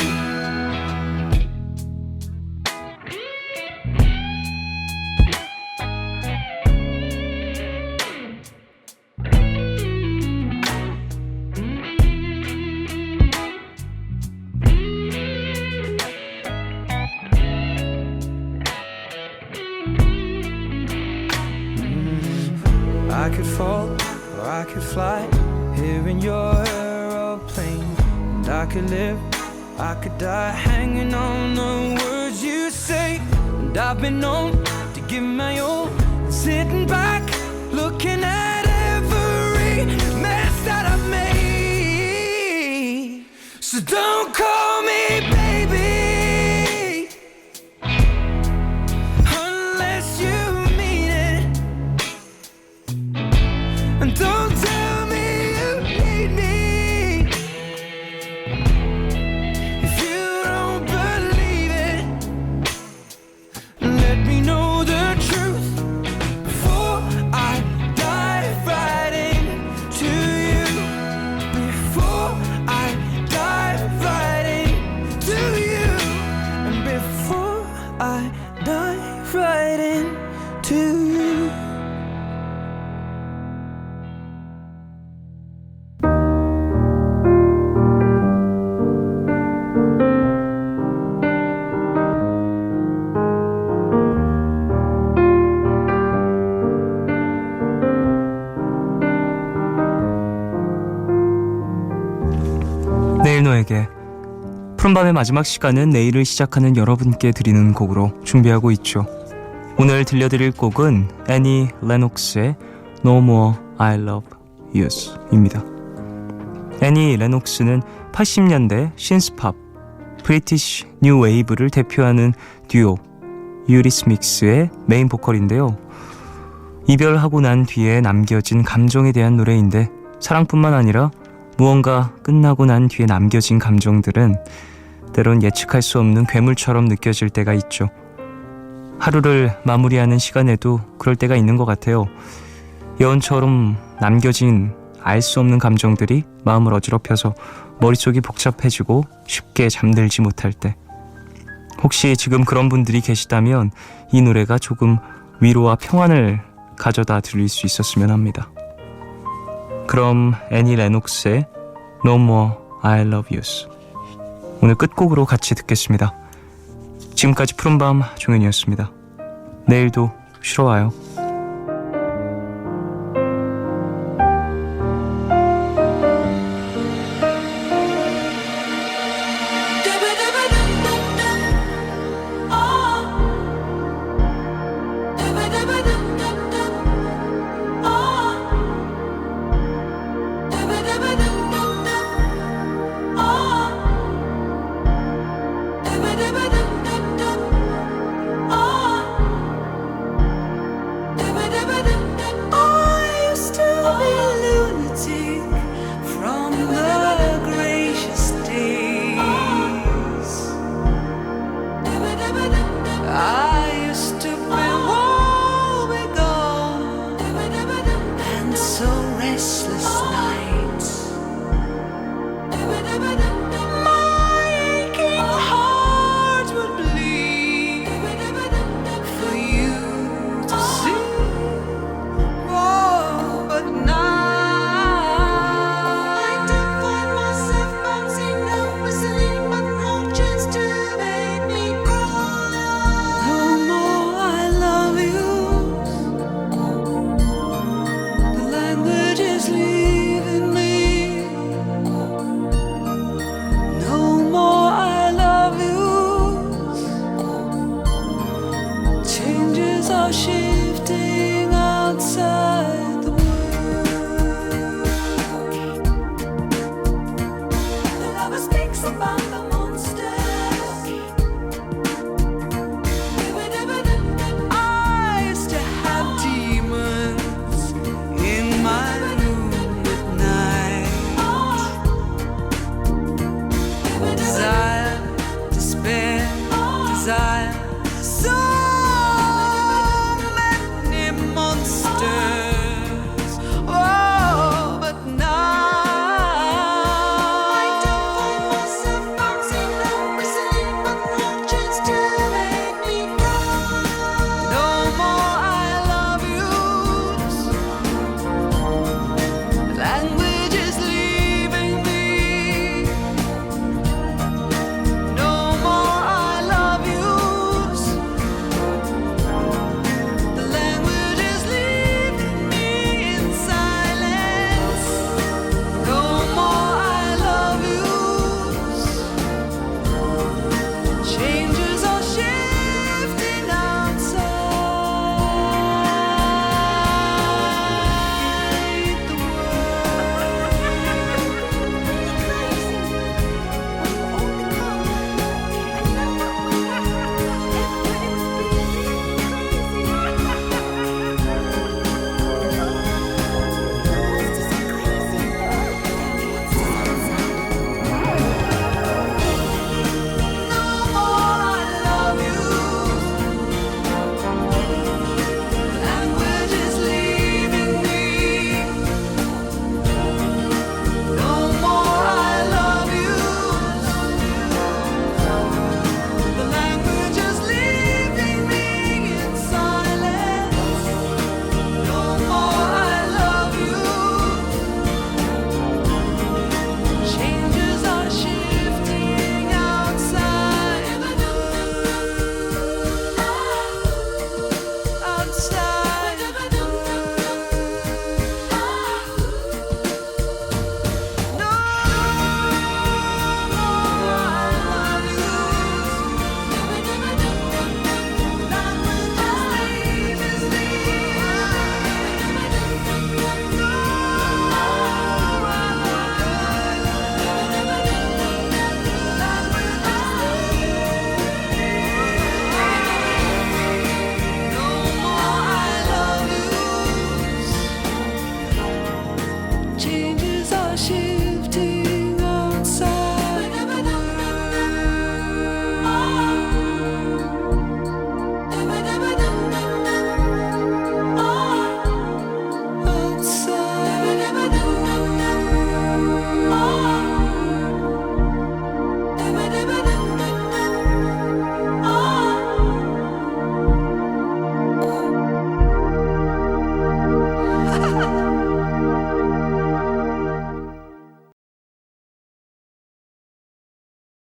I could fall or I could fly here in your aeroplane. And I could live, I could die hanging on the words you say. And I've been known to give my all, and sitting back, looking at every mess that I've made. So don't call me baby unless you mean it. And don't tell me you need me if you don't believe it. Let me know the truth before I dive right into you. Before I dive right into you. And before I dive right into you. 내일 너에게 푸른밤의 마지막 시간은 내일을 시작하는 여러분께 드리는 곡으로 준비하고 있죠. 오늘 들려드릴 곡은 애니 레녹스의 No More I Love You입니다. 애니 레녹스는 80년대 신스팝, 브리티시 뉴 웨이브를 대표하는 듀오 유리스믹스의 메인 보컬인데요. 이별하고 난 뒤에 남겨진 감정에 대한 노래인데, 사랑뿐만 아니라 무언가 끝나고 난 뒤에 남겨진 감정들은 때론 예측할 수 없는 괴물처럼 느껴질 때가 있죠. 하루를 마무리하는 시간에도 그럴 때가 있는 것 같아요. 예언처럼 남겨진 알 수 없는 감정들이 마음을 어지럽혀서 머릿속이 복잡해지고 쉽게 잠들지 못할 때, 혹시 지금 그런 분들이 계시다면 이 노래가 조금 위로와 평안을 가져다 드릴 수 있었으면 합니다. 그럼 애니 레녹스의 No More I Love You 오늘 끝곡으로 같이 듣겠습니다. 지금까지 푸른밤 종현이었습니다. 내일도 쉬러 와요. Shifting outside.